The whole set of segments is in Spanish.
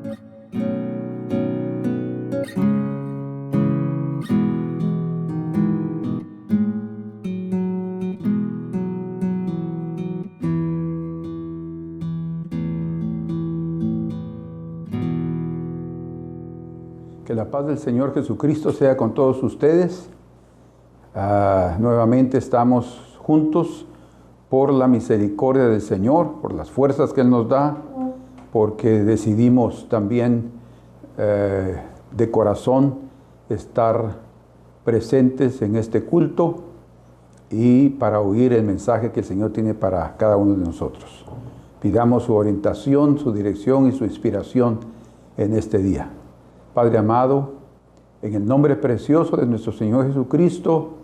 Que la paz del Señor Jesucristo sea con todos ustedes. Nuevamente estamos juntos por la misericordia del Señor, por las fuerzas que Él nos da, porque decidimos también de corazón estar presentes en este culto y para oír el mensaje que el Señor tiene para cada uno de nosotros. Pidamos su orientación, su dirección y su inspiración en este día. Padre amado, en el nombre precioso de nuestro Señor Jesucristo,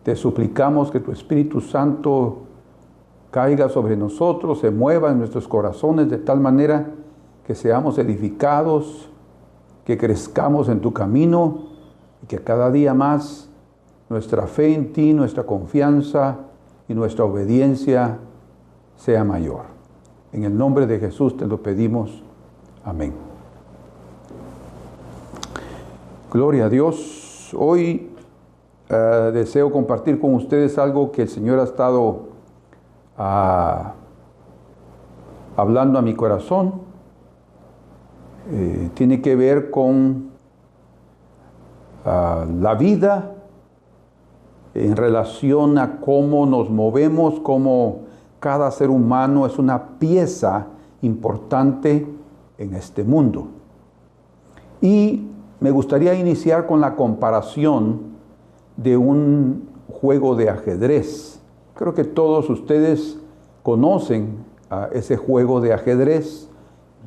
te suplicamos que tu Espíritu Santo caiga sobre nosotros, se mueva en nuestros corazones de tal manera que seamos edificados, que crezcamos en tu camino y que cada día más nuestra fe en ti, nuestra confianza y nuestra obediencia sea mayor. En el nombre de Jesús te lo pedimos. Amén. Gloria a Dios. Hoy deseo compartir con ustedes algo que el Señor ha estado hablando a mi corazón. Tiene que ver con la vida en relación a cómo nos movemos, cómo cada ser humano es una pieza importante en este mundo. Y me gustaría iniciar con la comparación de un juego de ajedrez. Creo que todos ustedes conocen ese juego de ajedrez,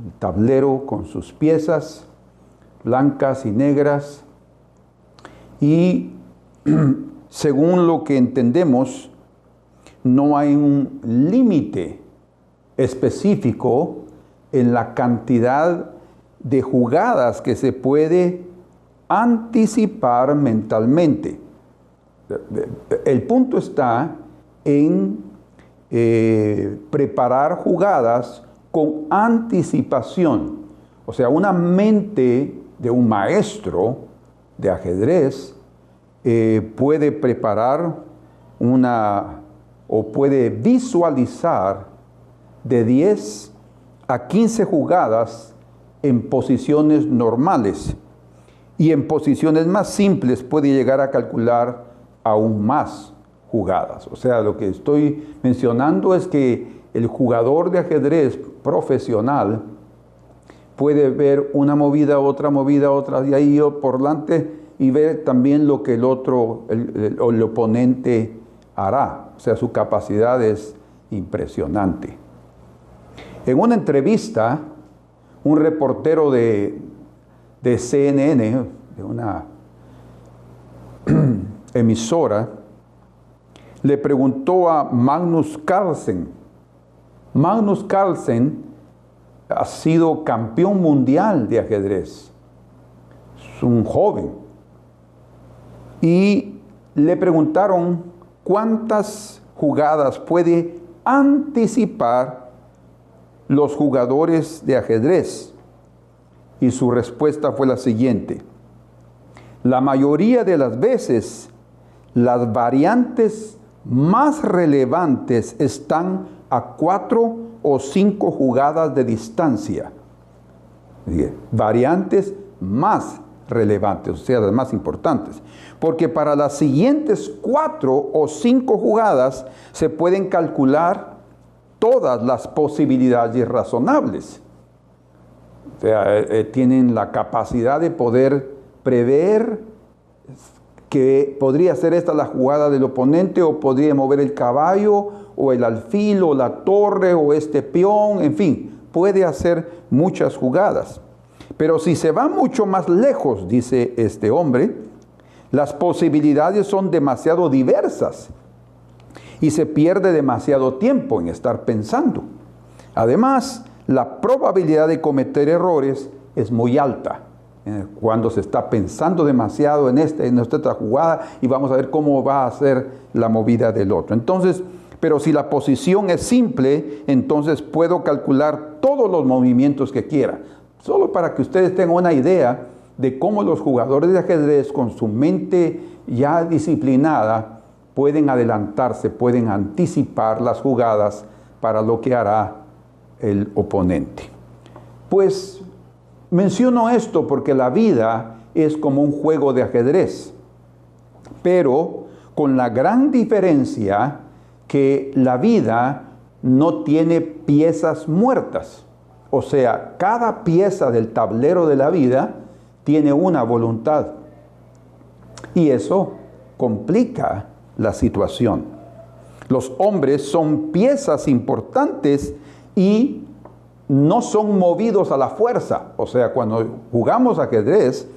un tablero con sus piezas blancas y negras. Y según lo que entendemos, no hay un límite específico en la cantidad de jugadas que se puede anticipar mentalmente. El punto está en preparar jugadas con anticipación. O sea, una mente de un maestro de ajedrez puede preparar o puede visualizar de 10 a 15 jugadas en posiciones normales, y en posiciones más simples puede llegar a calcular aún más jugadas. O sea, lo que estoy mencionando es que el jugador de ajedrez profesional puede ver una movida, otra, y ahí por delante, y ver también lo que el oponente hará. O sea, su capacidad es impresionante. En una entrevista, un reportero de CNN, de una emisora, le preguntó a Magnus Carlsen. Magnus Carlsen ha sido campeón mundial de ajedrez. Es un joven. Y le preguntaron cuántas jugadas puede anticipar los jugadores de ajedrez. Y su respuesta fue la siguiente: la mayoría de las veces, las variantes más relevantes están a 4 o 5 jugadas de distancia. Variantes más relevantes, o sea, las más importantes. Porque para las siguientes 4 o 5 jugadas se pueden calcular todas las posibilidades razonables. O sea, tienen la capacidad de poder prever que podría ser esta la jugada del oponente, o podría mover el caballo, o el alfil, o la torre, o este peón, en fin, puede hacer muchas jugadas. Pero si se va mucho más lejos, dice este hombre, las posibilidades son demasiado diversas y se pierde demasiado tiempo en estar pensando. Además, la probabilidad de cometer errores es muy alta cuando se está pensando demasiado en esta jugada, y vamos a ver cómo va a ser la movida del otro. Entonces, pero si la posición es simple, entonces puedo calcular todos los movimientos que quiera. Solo para que ustedes tengan una idea de cómo los jugadores de ajedrez con su mente ya disciplinada pueden adelantarse, pueden anticipar las jugadas para lo que hará el oponente. Pues menciono esto porque la vida es como un juego de ajedrez, pero con la gran diferencia que la vida no tiene piezas muertas. O sea, cada pieza del tablero de la vida tiene una voluntad. Y eso complica la situación. Los hombres son piezas importantes y no son movidos a la fuerza. O sea, cuando jugamos ajedrez,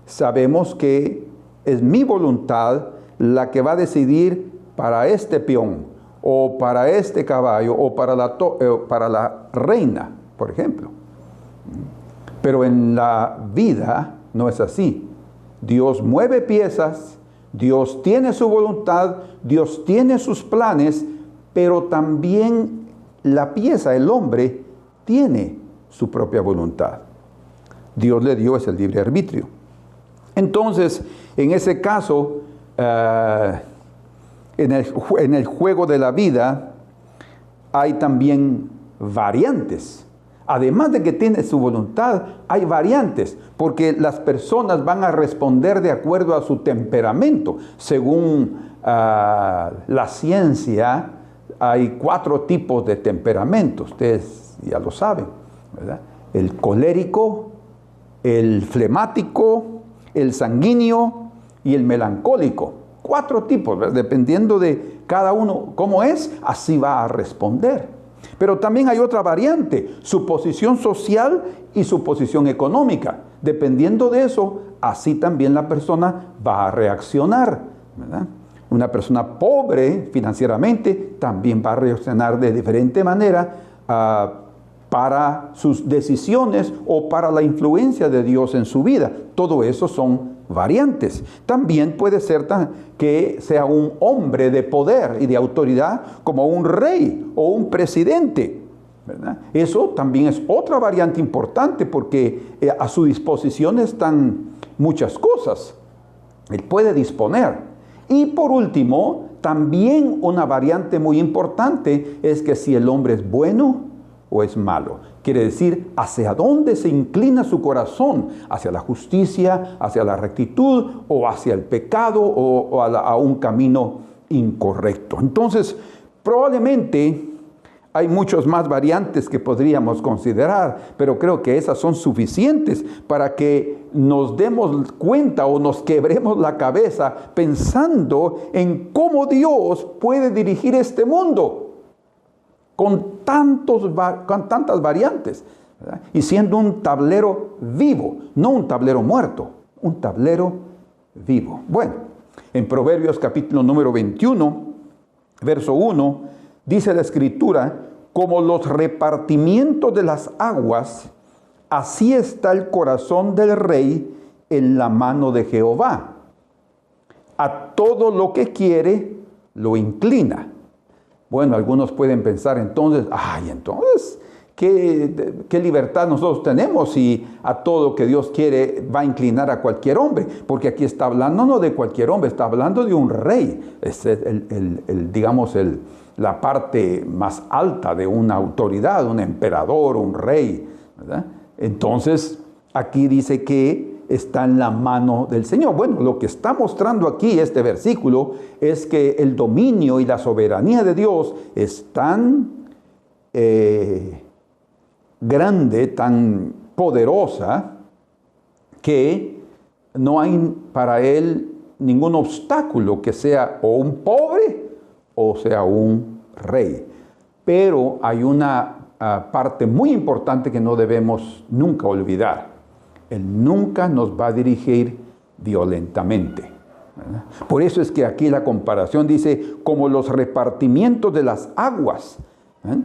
sabemos que es mi voluntad la que va a decidir para este peón, o para este caballo, o para la reina, por ejemplo. Pero en la vida no es así. Dios mueve piezas, Dios tiene su voluntad, Dios tiene sus planes, pero también la pieza, el hombre, tiene su propia voluntad. Dios le dio ese libre arbitrio. Entonces, en ese caso, en el juego de la vida hay también variantes. Además de que tiene su voluntad, hay variantes, porque las personas van a responder de acuerdo a su temperamento. Según la ciencia, hay 4 tipos de temperamentos, ustedes ya lo saben, ¿verdad? El colérico, el flemático, el sanguíneo y el melancólico. 4 tipos, ¿verdad? Dependiendo de cada uno cómo es, así va a responder. Pero también hay otra variante, su posición social y su posición económica. Dependiendo de eso, así también la persona va a reaccionar, ¿verdad? Una persona pobre financieramente también va a reaccionar de diferente manera para sus decisiones o para la influencia de Dios en su vida. Todo eso son variantes. También puede ser que sea un hombre de poder y de autoridad como un rey o un presidente, ¿verdad? Eso también es otra variante importante porque a su disposición están muchas cosas. Él puede disponer. Y por último, también una variante muy importante es que si el hombre es bueno o es malo. Quiere decir, hacia dónde se inclina su corazón, hacia la justicia, hacia la rectitud, o hacia el pecado, o a un camino incorrecto. Entonces, probablemente hay muchas más variantes que podríamos considerar, pero creo que esas son suficientes para que nos demos cuenta o nos quebremos la cabeza pensando en cómo Dios puede dirigir este mundo con tantas variantes, ¿verdad? Y siendo un tablero vivo, no un tablero muerto, un tablero vivo. Bueno, en Proverbios capítulo número 21, verso 1, dice la Escritura: como los repartimientos de las aguas, así está el corazón del rey en la mano de Jehová. A todo lo que quiere, lo inclina. Bueno, algunos pueden pensar entonces, ¿qué libertad nosotros tenemos si a todo lo que Dios quiere va a inclinar a cualquier hombre? Porque aquí está hablando no de cualquier hombre, está hablando de un rey. Es la parte más alta de una autoridad, un emperador, un rey, ¿verdad? Entonces, aquí dice que está en la mano del Señor. Bueno, lo que está mostrando aquí este versículo es que el dominio y la soberanía de Dios es tan grande, tan poderosa, que no hay para Él ningún obstáculo que sea o un pobre o sea un rey. Pero hay una parte muy importante que no debemos nunca olvidar. Él nunca nos va a dirigir violentamente, ¿verdad? Por eso es que aquí la comparación dice, como los repartimientos de las aguas, ¿eh?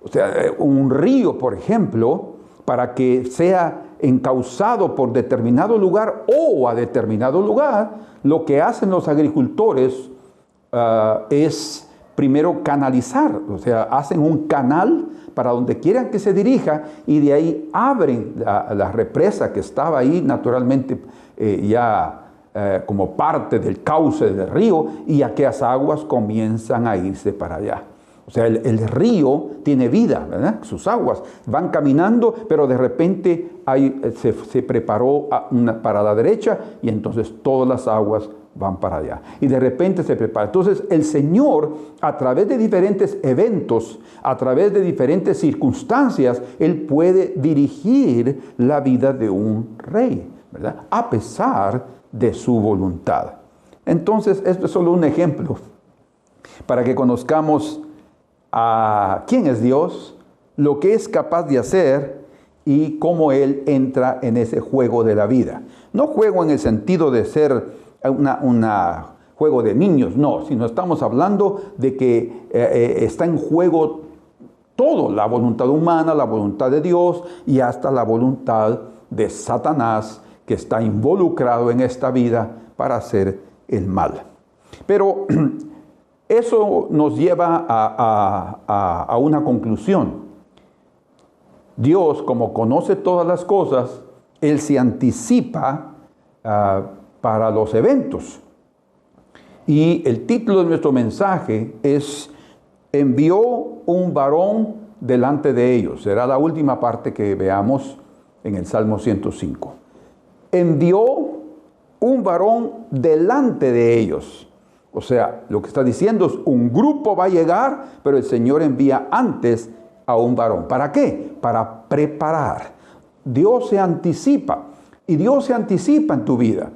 O sea, un río, por ejemplo, para que sea encauzado por determinado lugar o a determinado lugar, lo que hacen los agricultores es primero canalizar, o sea, hacen un canal para donde quieran que se dirija, y de ahí abren la represa que estaba ahí naturalmente como parte del cauce del río, y aquellas aguas comienzan a irse para allá. O sea, el río tiene vida, ¿verdad? Sus aguas van caminando, pero de repente se preparó para la derecha, y entonces todas las aguas van para allá. Y de repente se prepara. Entonces el Señor, a través de diferentes eventos, a través de diferentes circunstancias, Él puede dirigir la vida de un rey, ¿verdad? A pesar de su voluntad. Entonces, esto es solo un ejemplo para que conozcamos a quién es Dios, lo que es capaz de hacer y cómo Él entra en ese juego de la vida. No juego en el sentido de ser una juego de niños, no, sino estamos hablando de que está en juego todo, la voluntad humana, la voluntad de Dios y hasta la voluntad de Satanás, que está involucrado en esta vida para hacer el mal. Pero eso nos lleva a una conclusión. Dios, como conoce todas las cosas, Él se anticipa para los eventos. Y el título de nuestro mensaje es: envió un varón delante de ellos. Será la última parte que veamos en el Salmo 105. Envió un varón delante de ellos. O sea, lo que está diciendo es: un grupo va a llegar, pero el Señor envía antes a un varón. ¿Para qué? Para preparar. Dios se anticipa. Y Dios se anticipa en tu vida.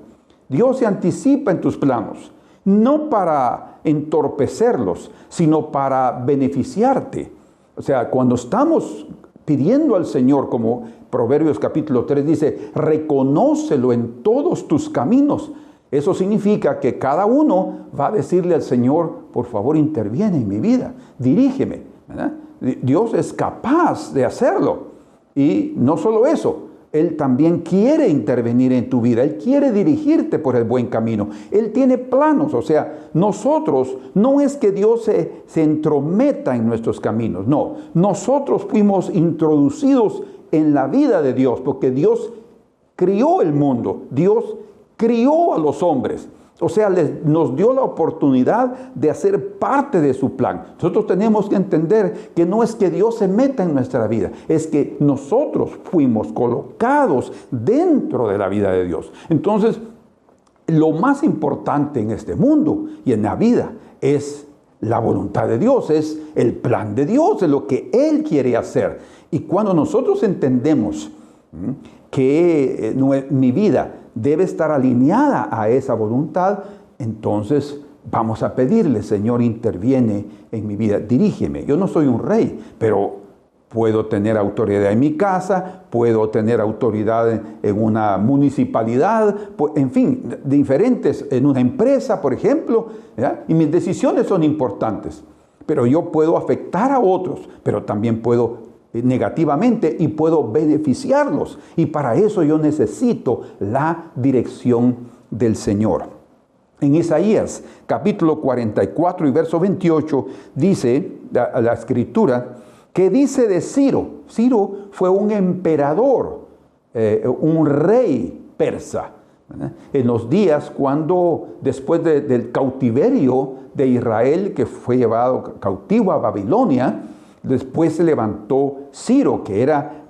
Dios se anticipa en tus planos. No para entorpecerlos, sino para beneficiarte. O sea, cuando estamos pidiendo al Señor, como Proverbios capítulo 3 dice: reconócelo en todos tus caminos. Eso significa que cada uno va a decirle al Señor: por favor, interviene en mi vida, dirígeme, ¿verdad? Dios es capaz de hacerlo. Y no solo eso, Él también quiere intervenir en tu vida. Él quiere dirigirte por el buen camino. Él tiene planos. O sea, nosotros, no es que Dios se entrometa en nuestros caminos. No, nosotros fuimos introducidos en la vida de Dios, porque Dios crió el mundo. Dios crió a los hombres. O sea, nos dio la oportunidad de hacer parte de su plan. Nosotros tenemos que entender que no es que Dios se meta en nuestra vida, es que nosotros fuimos colocados dentro de la vida de Dios. Entonces, lo más importante en este mundo y en la vida es la voluntad de Dios, es el plan de Dios, es lo que Él quiere hacer. Y cuando nosotros entendemos que mi vida debe estar alineada a esa voluntad, entonces vamos a pedirle: Señor, interviene en mi vida, dirígeme. Yo no soy un rey, pero puedo tener autoridad en mi casa, puedo tener autoridad en una municipalidad, en fin, diferentes, en una empresa, por ejemplo, ¿ya? Y mis decisiones son importantes, pero yo puedo afectar a otros, pero también puedo negativamente y puedo beneficiarlos, y para eso yo necesito la dirección del Señor. En Isaías capítulo 44 y verso 28 dice la escritura que dice de Ciro. Ciro fue un emperador, un rey persa, ¿verdad? En los días cuando después del cautiverio de Israel, que fue llevado cautivo a Babilonia, después se levantó Ciro, que era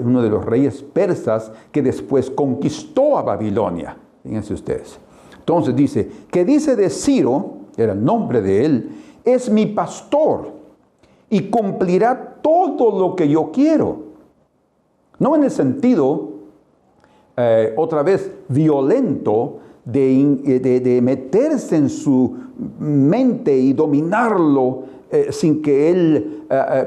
uno de los reyes persas, que después conquistó a Babilonia. Fíjense ustedes. Entonces dice, que dice de Ciro, era el nombre de él: es mi pastor y cumplirá todo lo que yo quiero. No en el sentido, otra vez, violento, de meterse en su mente y dominarlo sin que él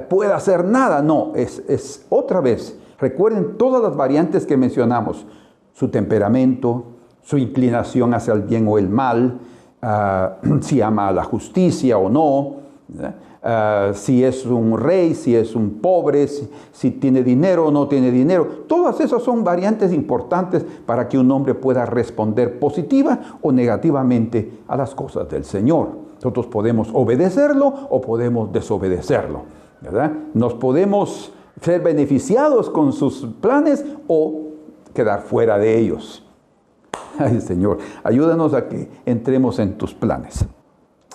pueda hacer nada. No, es otra vez. Recuerden todas las variantes que mencionamos: su temperamento, su inclinación hacia el bien o el mal, si ama a la justicia o no, si es un rey, si es un pobre, si tiene dinero o no tiene dinero. Todas esas son variantes importantes para que un hombre pueda responder positiva o negativamente a las cosas del Señor. Nosotros podemos obedecerlo o podemos desobedecerlo. ¿verdad? Nos podemos ser beneficiados con sus planes o quedar fuera de ellos. Ay, Señor, ayúdanos a que entremos en tus planes.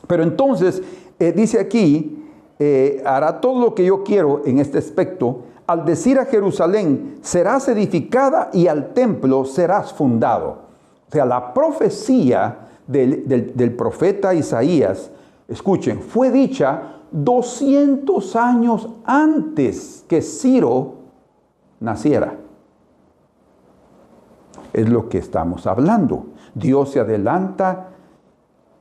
Pero entonces, dice aquí, hará todo lo que yo quiero en este aspecto, al decir a Jerusalén, serás edificada y al templo serás fundado. O sea, la profecía del profeta Isaías, escuchen, fue dicha 200 años antes que Ciro naciera. Es lo que estamos hablando. Dios se adelanta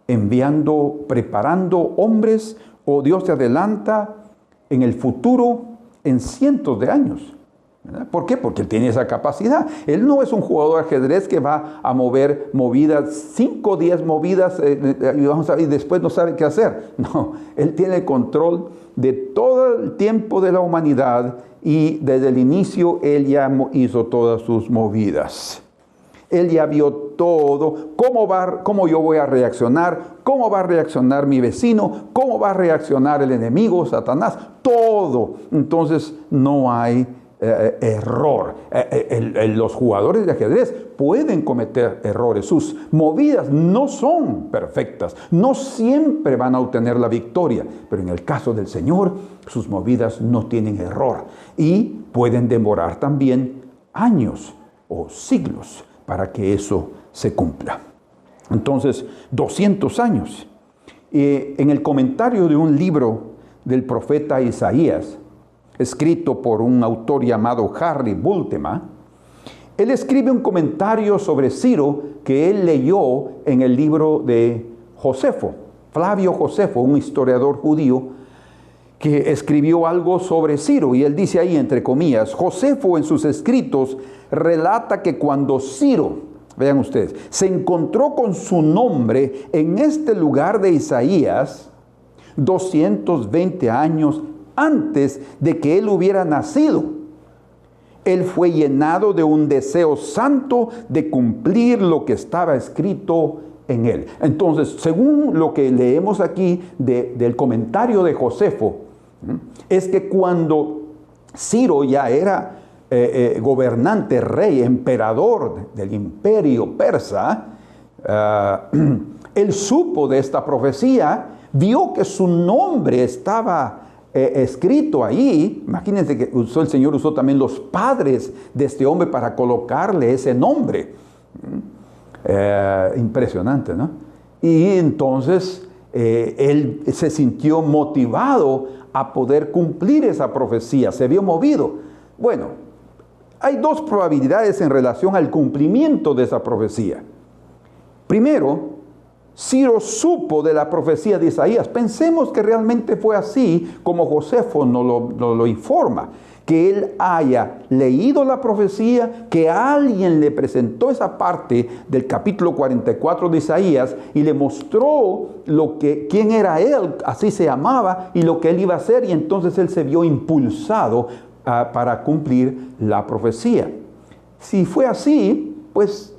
enviando, preparando hombres, o Dios se adelanta en el futuro en cientos de años. ¿Verdad? ¿Por qué? Porque Él tiene esa capacidad. Él no es un jugador de ajedrez que va a mover movidas, 5 o 10 movidas, y después no sabe qué hacer. No, Él tiene control de todo el tiempo de la humanidad y desde el inicio Él ya hizo todas sus movidas. Él ya vio todo, cómo yo voy a reaccionar, cómo va a reaccionar mi vecino, cómo va a reaccionar el enemigo, Satanás, todo. Entonces no hay error. Los jugadores de ajedrez pueden cometer errores. Sus movidas no son perfectas. No siempre van a obtener la victoria. Pero en el caso del Señor, sus movidas no tienen error. Y pueden demorar también años o siglos para que eso se cumpla. Entonces, 200 años. En el comentario de un libro del profeta Isaías, escrito por un autor llamado Harry Bultema, él escribe un comentario sobre Ciro que él leyó en el libro de Josefo, Flavio Josefo, un historiador judío, que escribió algo sobre Ciro, y él dice ahí, entre comillas, Josefo en sus escritos relata que cuando Ciro, vean ustedes, se encontró con su nombre en este lugar de Isaías, 220 años antes de que él hubiera nacido, él fue llenado de un deseo santo de cumplir lo que estaba escrito en él. Entonces, según lo que leemos aquí del comentario de Josefo, es que cuando Ciro ya era gobernante, rey, emperador del imperio persa, él supo de esta profecía, vio que su nombre estaba escrito ahí. Imagínense que el Señor usó también los padres de este hombre para colocarle ese nombre. Impresionante, ¿no? Y entonces él se sintió motivado a poder cumplir esa profecía, se vio movido. Bueno, hay 2 probabilidades en relación al cumplimiento de esa profecía. Primero, Ciro supo de la profecía de Isaías. Pensemos que realmente fue así como Josefo nos lo informa, que él haya leído la profecía, que alguien le presentó esa parte del capítulo 44 de Isaías y le mostró quién era él, así se llamaba, y lo que él iba a hacer, y entonces él se vio impulsado para cumplir la profecía. Si fue así, pues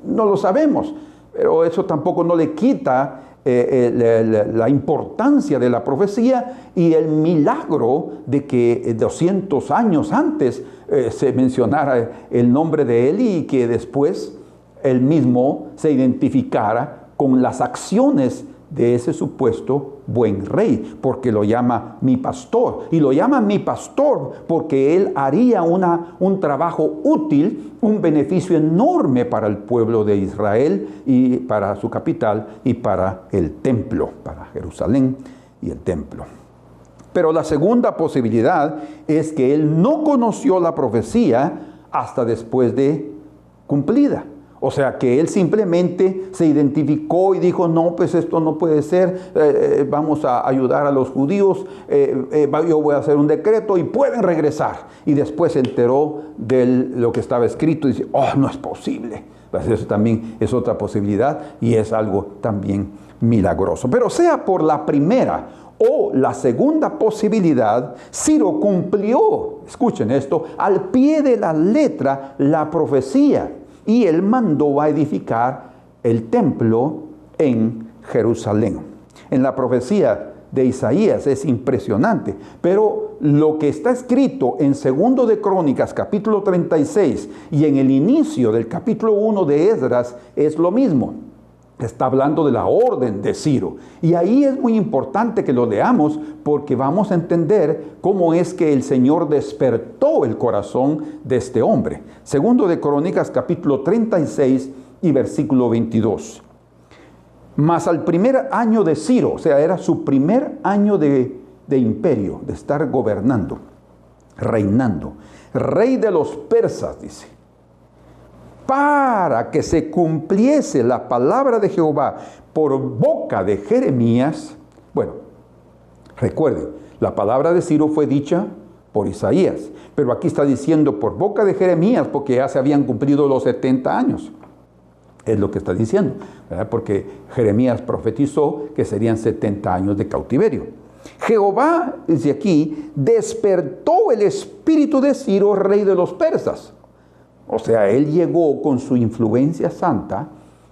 no lo sabemos, pero eso tampoco no le quita la importancia de la profecía y el milagro de que 200 años antes se mencionara el nombre de él y que después él mismo se identificara con las acciones de ese supuesto buen rey, porque lo llama mi pastor, y lo llama mi pastor porque él haría un trabajo útil, un beneficio enorme para el pueblo de Israel y para su capital y para el templo, para Jerusalén y el templo. Pero la segunda posibilidad es que él no conoció la profecía hasta después de cumplida. O sea, que él simplemente se identificó y dijo, no, pues esto no puede ser, vamos a ayudar a los judíos, yo voy a hacer un decreto y pueden regresar. Y después se enteró de lo que estaba escrito y dice, oh, no es posible. Pues eso también es otra posibilidad y es algo también milagroso. Pero sea por la primera o la segunda posibilidad, Ciro cumplió, escuchen esto, al pie de la letra la profecía. Y él mandó a edificar el templo en Jerusalén. En la profecía de Isaías es impresionante, pero lo que está escrito en Segundo de Crónicas, capítulo 36, y en el inicio del capítulo 1 de Esdras, es lo mismo. Está hablando de la orden de Ciro. Y ahí es muy importante que lo leamos porque vamos a entender cómo es que el Señor despertó el corazón de este hombre. Segundo de Crónicas, capítulo 36 y versículo 22. Mas al primer año de Ciro, o sea, era su primer año de imperio, de estar gobernando, reinando, rey de los persas, dice, para que se cumpliese la palabra de Jehová por boca de Jeremías. Bueno, recuerden, la palabra de Ciro fue dicha por Isaías, pero aquí está diciendo por boca de Jeremías porque ya se habían cumplido los 70 años. Es lo que está diciendo, ¿verdad? Porque Jeremías profetizó que serían 70 años de cautiverio. Jehová, dice aquí, despertó el espíritu de Ciro, rey de los persas. O sea, él llegó con su influencia santa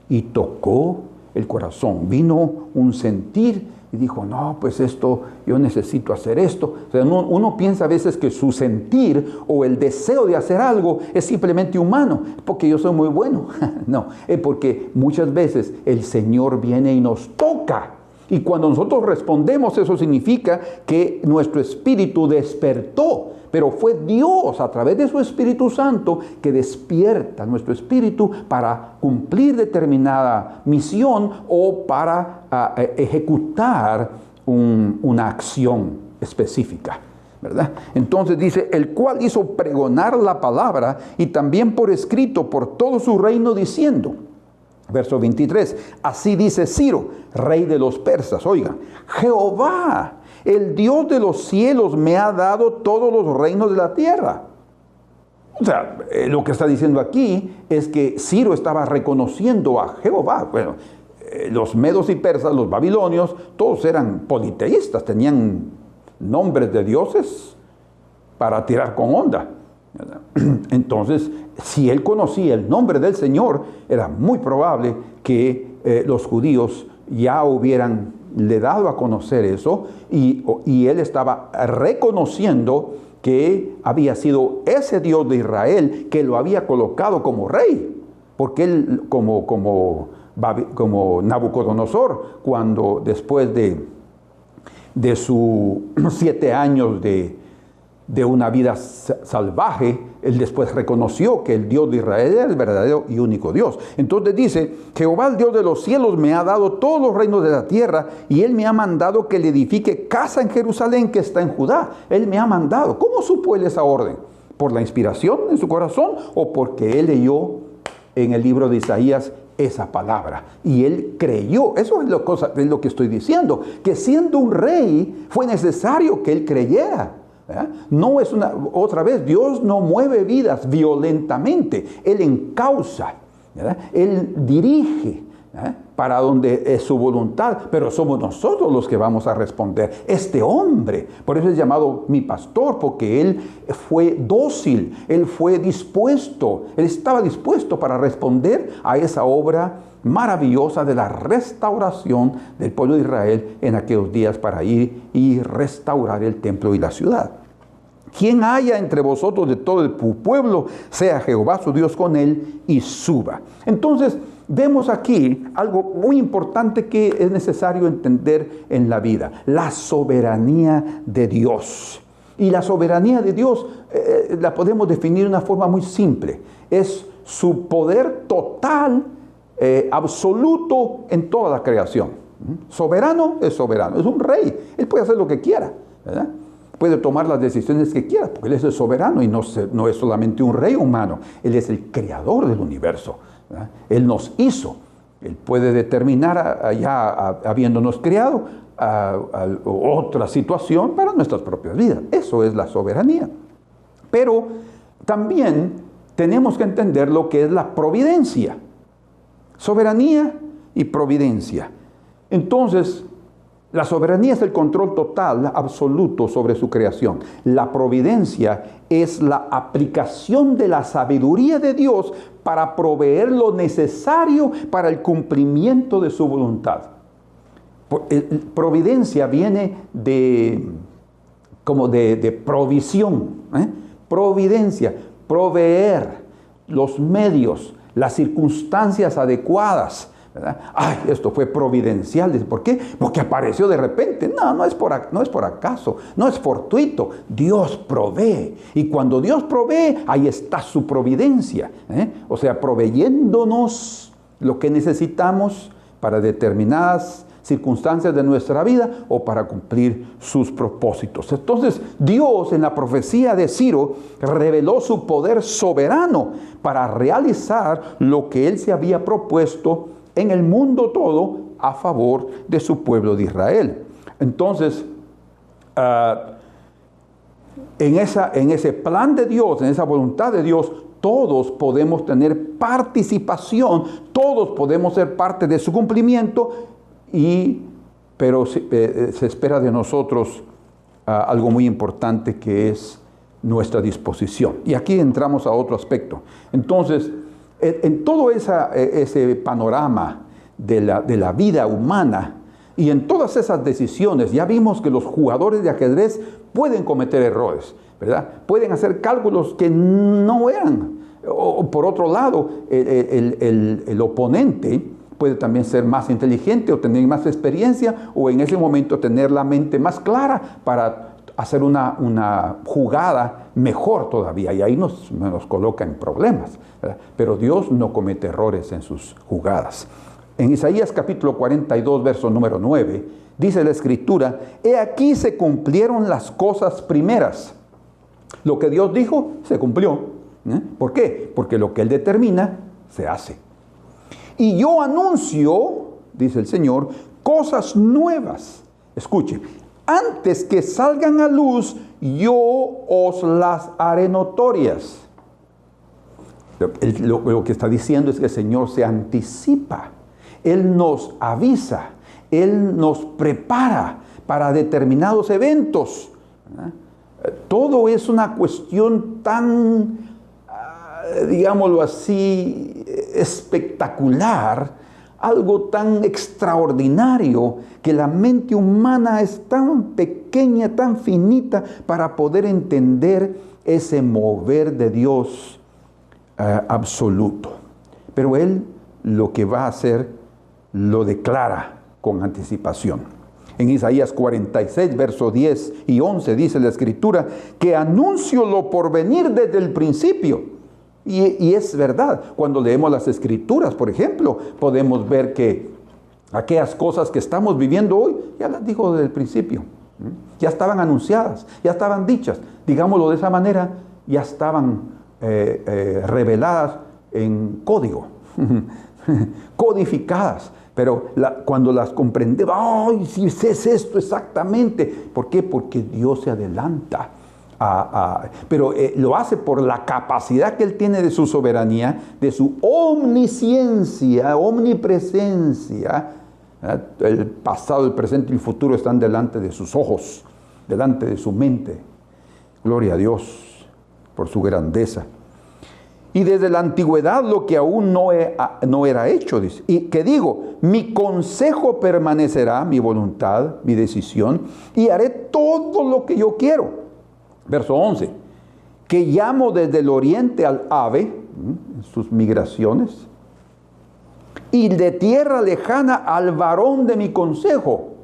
y tocó el corazón. Vino un sentir y dijo, no, pues esto, yo necesito hacer esto. O sea, uno piensa a veces que su sentir o el deseo de hacer algo es simplemente humano, porque yo soy muy bueno. No, es porque muchas veces el Señor viene y nos toca. Y cuando nosotros respondemos, eso significa que nuestro espíritu despertó. Pero fue Dios a través de su Espíritu Santo que despierta nuestro espíritu para cumplir determinada misión o para ejecutar una acción específica, ¿verdad? Entonces dice, el cual hizo pregonar la palabra y también por escrito por todo su reino diciendo, verso 23, así dice Ciro, rey de los persas, oigan, Jehová, el Dios de los cielos me ha dado todos los reinos de la tierra. O sea, lo que está diciendo aquí es que Ciro estaba reconociendo a Jehová. Bueno, los medos y persas, los babilonios, todos eran politeístas, tenían nombres de dioses para tirar con onda. Entonces, si él conocía el nombre del Señor, era muy probable que los judíos ya hubieran le dado a conocer eso y él estaba reconociendo que había sido ese Dios de Israel que lo había colocado como rey, porque él como Nabucodonosor, cuando después de sus 7 años de una vida salvaje, él después reconoció que el Dios de Israel era el verdadero y único Dios. Entonces dice, Jehová el Dios de los cielos me ha dado todos los reinos de la tierra y él me ha mandado que le edifique casa en Jerusalén que está en Judá. Él me ha mandado. ¿Cómo supo él esa orden? ¿Por la inspiración en su corazón o porque él leyó en el libro de Isaías esa palabra? Y él creyó. Eso es lo que estoy diciendo, que siendo un rey fue necesario que él creyera. No es otra vez, Dios no mueve vidas violentamente, Él encausa, ¿verdad? Él dirige para donde es su voluntad, pero somos nosotros los que vamos a responder. Este hombre, por eso es llamado mi pastor, porque él fue dócil, él fue dispuesto, él estaba dispuesto para responder a esa obra maravillosa de la restauración del pueblo de Israel en aquellos días para ir y restaurar el templo y la ciudad. Quien haya entre vosotros de todo el pueblo, sea Jehová su Dios con él y suba. Entonces, vemos aquí algo muy importante que es necesario entender en la vida: la soberanía de Dios. Y la soberanía de Dios la podemos definir de una forma muy simple. Es su poder total, absoluto en toda la creación. Soberano es soberano, es un rey. Él puede hacer lo que quiera, ¿verdad? Puede tomar las decisiones que quiera, porque Él es el soberano y no es solamente un rey humano. Él es el creador del universo, ¿verdad? Él nos hizo. Él puede determinar, ya habiéndonos creado, otra situación para nuestras propias vidas. Eso es la soberanía. Pero también tenemos que entender lo que es la providencia. Soberanía y providencia. Entonces, la soberanía es el control total, absoluto sobre su creación. La providencia es la aplicación de la sabiduría de Dios para proveer lo necesario para el cumplimiento de su voluntad. Providencia viene de como de provisión, providencia, proveer los medios, las circunstancias adecuadas, ¿verdad? Ay, esto fue providencial. Dice, ¿por qué? Porque apareció de repente. No es por acaso, no es fortuito. Dios provee. Y cuando Dios provee, ahí está su providencia. O sea, proveyéndonos lo que necesitamos para determinadas circunstancias de nuestra vida o para cumplir sus propósitos. Entonces, Dios en la profecía de Ciro reveló su poder soberano para realizar lo que Él se había propuesto en el mundo todo a favor de su pueblo de Israel. Entonces, en ese plan de Dios, en esa voluntad de Dios, todos podemos tener participación, todos podemos ser parte de su cumplimiento, pero se espera de nosotros algo muy importante, que es nuestra disposición. Y aquí entramos a otro aspecto. Entonces, en todo ese panorama de la vida humana y en todas esas decisiones, ya vimos que los jugadores de ajedrez pueden cometer errores, ¿verdad? Pueden hacer cálculos que no eran. O por otro lado, el oponente puede también ser más inteligente o tener más experiencia, o en ese momento tener la mente más clara para hacer una jugada mejor todavía, y ahí nos coloca en problemas, ¿verdad? Pero Dios no comete errores en sus jugadas. En Isaías capítulo 42, verso número 9, dice la Escritura: he aquí se cumplieron las cosas primeras. Lo que Dios dijo, se cumplió. ¿Por qué? Porque lo que Él determina, se hace. Y yo anuncio, dice el Señor, cosas nuevas. Escuche, antes que salgan a luz, yo os las haré notorias. Lo que está diciendo es que el Señor se anticipa. Él nos avisa. Él nos prepara para determinados eventos. Todo es una cuestión tan, digámoslo así, espectacular, algo tan extraordinario, que la mente humana es tan pequeña, tan finita, para poder entender ese mover de Dios absoluto. Pero Él lo que va a hacer lo declara con anticipación. En Isaías 46, versos 10 y 11 dice la Escritura que anuncio lo por venir desde el principio. Y es verdad, cuando leemos las Escrituras, por ejemplo, podemos ver que aquellas cosas que estamos viviendo hoy, ya las dijo desde el principio. Ya estaban anunciadas, ya estaban dichas, digámoslo de esa manera, ya estaban reveladas en código, codificadas. Pero cuando las comprendemos, ¡ay, si es esto exactamente! ¿Por qué? Porque Dios se adelanta. Pero lo hace por la capacidad que Él tiene de su soberanía, de su omnisciencia, omnipresencia. El pasado, el presente y el futuro están delante de sus ojos, delante de su mente. Gloria a Dios por su grandeza. Y desde la antigüedad lo que aún no era hecho, dice. Y que digo, mi consejo permanecerá, mi voluntad, mi decisión, y haré todo lo que yo quiero. Verso 11, que llamo desde el oriente al ave, en sus migraciones, y de tierra lejana al varón de mi consejo.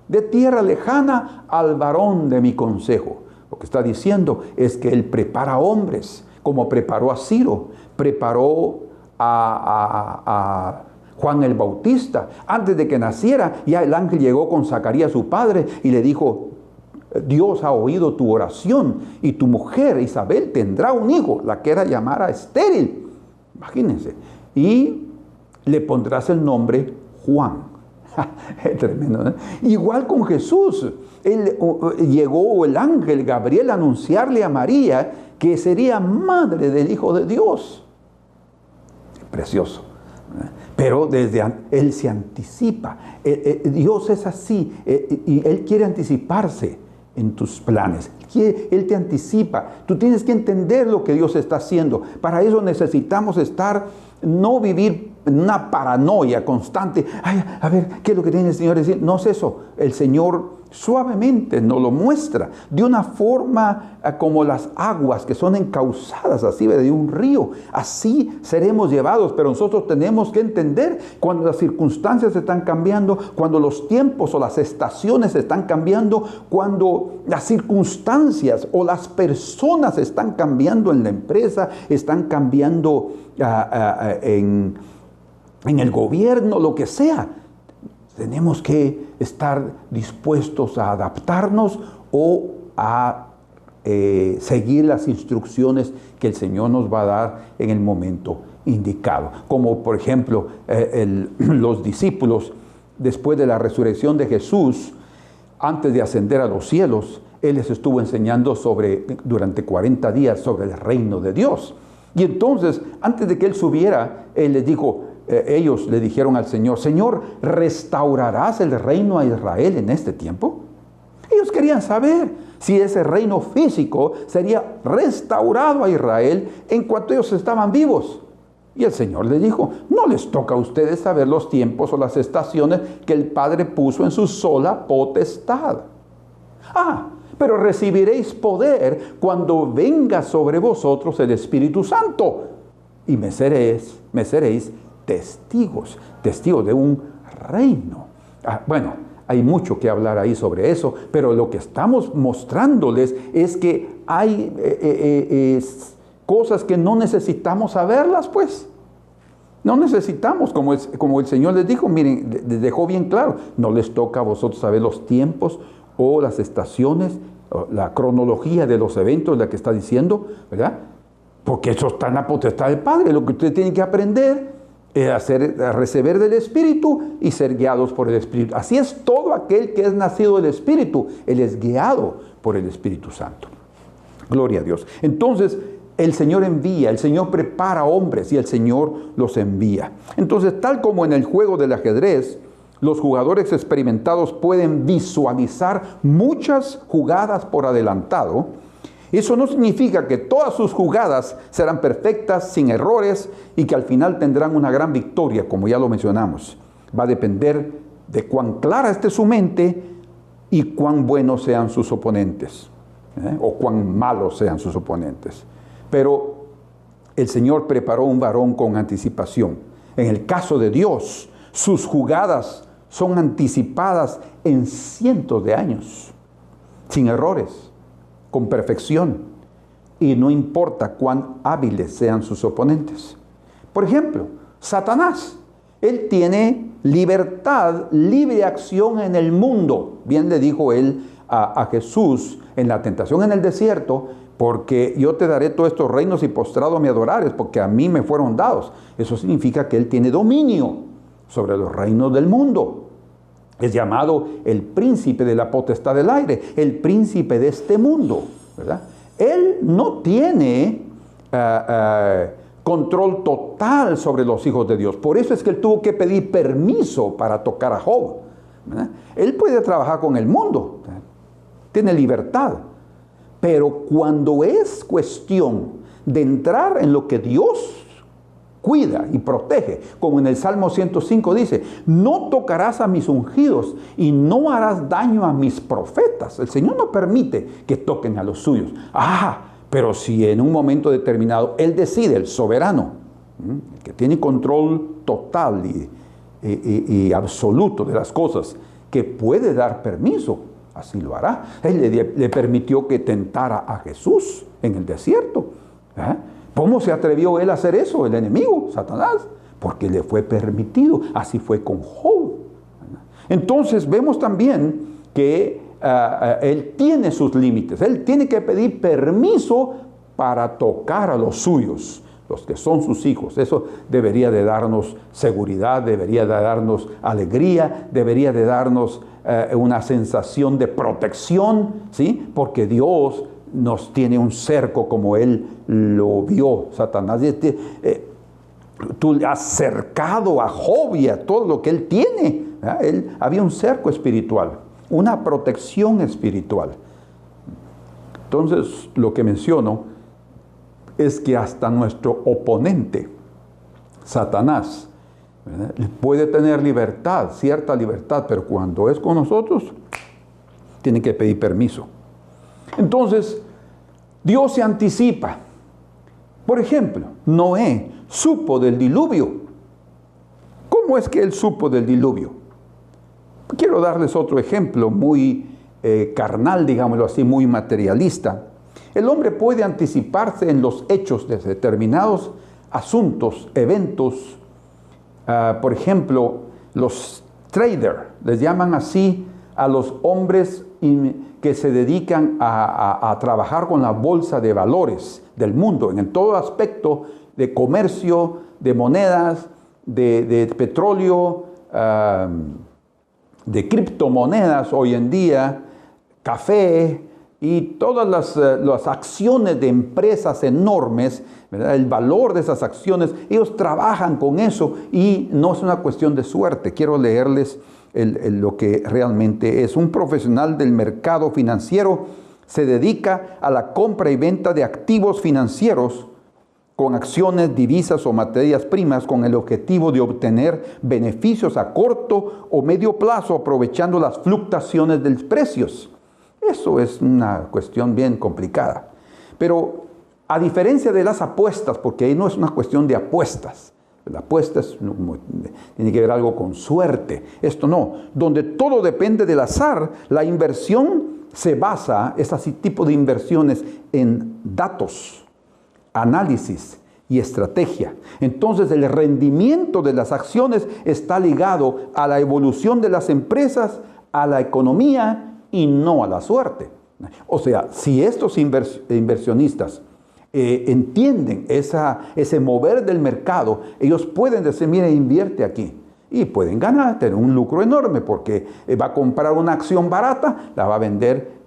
De tierra lejana al varón de mi consejo. Lo que está diciendo es que Él prepara hombres, como preparó a Ciro, preparó a Juan el Bautista. Antes de que naciera, ya el ángel llegó con Zacarías su padre y le dijo: Dios ha oído tu oración y tu mujer Isabel tendrá un hijo, la que era llamada estéril. Imagínense. Y le pondrás el nombre Juan. Tremendo, ¿no? Igual con Jesús. Llegó el ángel Gabriel a anunciarle a María que sería madre del Hijo de Dios. Precioso. Pero Él se anticipa. Dios es así. Y Él quiere anticiparse en tus planes. Él te anticipa. Tú tienes que entender lo que Dios está haciendo. Para eso necesitamos no vivir en una paranoia constante. Ay, a ver, ¿qué es lo que tiene el Señor decir? No es eso. El Señor suavemente nos lo muestra de una forma como las aguas que son encauzadas así de un río. Así seremos llevados, pero nosotros tenemos que entender cuando las circunstancias están cambiando, cuando los tiempos o las estaciones están cambiando, cuando las circunstancias o las personas están cambiando en la empresa, están cambiando en el gobierno, lo que sea. Tenemos que estar dispuestos a adaptarnos o a seguir las instrucciones que el Señor nos va a dar en el momento indicado. Como por ejemplo los discípulos, después de la resurrección de Jesús, antes de ascender a los cielos, Él les estuvo enseñando durante 40 días sobre el reino de Dios. Y entonces, antes de que Él subiera, Él les dijo, ellos le dijeron al Señor, Señor, ¿restaurarás el reino a Israel en este tiempo? Ellos querían saber si ese reino físico sería restaurado a Israel en cuanto ellos estaban vivos. Y el Señor les dijo, no les toca a ustedes saber los tiempos o las estaciones que el Padre puso en su sola potestad. Pero recibiréis poder cuando venga sobre vosotros el Espíritu Santo y me seréis testigos de un reino. Bueno, hay mucho que hablar ahí sobre eso, pero lo que estamos mostrándoles es que hay cosas que no necesitamos saberlas, pues. No necesitamos, como el Señor les dijo, miren, les dejó bien claro, no les toca a vosotros saber los tiempos o las estaciones, o la cronología de los eventos, la que está diciendo, ¿verdad? Porque eso está en la potestad del Padre. Lo que ustedes tienen que aprender a recibir del Espíritu y ser guiados por el Espíritu. Así es todo aquel que es nacido del Espíritu. Él es guiado por el Espíritu Santo. Gloria a Dios. Entonces, el Señor envía, el Señor prepara hombres y el Señor los envía. Entonces, tal como en el juego del ajedrez, los jugadores experimentados pueden visualizar muchas jugadas por adelantado. Eso no significa que todas sus jugadas serán perfectas, sin errores, y que al final tendrán una gran victoria, como ya lo mencionamos. Va a depender de cuán clara esté su mente y cuán buenos sean sus oponentes, o cuán malos sean sus oponentes. Pero el Señor preparó un varón con anticipación. En el caso de Dios, sus jugadas son anticipadas en cientos de años, sin errores, con perfección, y no importa cuán hábiles sean sus oponentes. Por ejemplo, Satanás, él tiene libertad, libre acción en el mundo. Bien le dijo él a Jesús en la tentación en el desierto, porque yo te daré todos estos reinos y postrado me adorares, porque a mí me fueron dados. Eso significa que él tiene dominio sobre los reinos del mundo. Es llamado el príncipe de la potestad del aire, el príncipe de este mundo, ¿verdad? Él no tiene control total sobre los hijos de Dios. Por eso es que él tuvo que pedir permiso para tocar a Job, ¿verdad? Él puede trabajar con el mundo, ¿verdad? Tiene libertad. Pero cuando es cuestión de entrar en lo que Dios cuida y protege, como en el Salmo 105 dice, no tocarás a mis ungidos y no harás daño a mis profetas. El Señor no permite que toquen a los suyos. Pero si en un momento determinado Él decide, el soberano, que tiene control total y absoluto de las cosas, que puede dar permiso, así lo hará. Él le permitió que tentara a Jesús en el desierto. ¿Cómo se atrevió él a hacer eso, el enemigo, Satanás? Porque le fue permitido. Así fue con Job. Entonces vemos también que él tiene sus límites. Él tiene que pedir permiso para tocar a los suyos, los que son sus hijos. Eso debería de darnos seguridad, debería de darnos alegría, debería de darnos una sensación de protección, ¿sí? Porque Dios nos tiene un cerco como Él lo vio, Satanás. Tú le has cercado a Job y a todo lo que él tiene. Había un cerco espiritual, una protección espiritual. Entonces, lo que menciono es que hasta nuestro oponente, Satanás, ¿verdad? Puede tener libertad, cierta libertad, pero cuando es con nosotros, tiene que pedir permiso. Entonces, Dios se anticipa. Por ejemplo, Noé supo del diluvio. ¿Cómo es que él supo del diluvio? Quiero darles otro ejemplo muy carnal, digámoslo así, muy materialista. El hombre puede anticiparse en los hechos de determinados asuntos, eventos. Por ejemplo, los traders, les llaman así a los hombres que se dedican a trabajar con la bolsa de valores del mundo, en todo aspecto de comercio, de monedas, de petróleo, de criptomonedas hoy en día, café y todas las acciones de empresas enormes, ¿verdad? El valor de esas acciones, ellos trabajan con eso y no es una cuestión de suerte. Quiero leerles lo que realmente es. Un profesional del mercado financiero se dedica a la compra y venta de activos financieros con acciones, divisas o materias primas con el objetivo de obtener beneficios a corto o medio plazo aprovechando las fluctuaciones de los precios. Eso es una cuestión bien complicada. Pero a diferencia de las apuestas, porque ahí no es una cuestión de apuestas, la apuesta tiene que ver algo con suerte. Esto no. Donde todo depende del azar, la inversión se basa, ese tipo de inversiones, en datos, análisis y estrategia. Entonces el rendimiento de las acciones está ligado a la evolución de las empresas, a la economía y no a la suerte. O sea, si estos inversionistas entienden ese mover del mercado, ellos pueden decir, mire, invierte aquí. Y pueden ganar, tener un lucro enorme, porque va a comprar una acción barata, la va a vender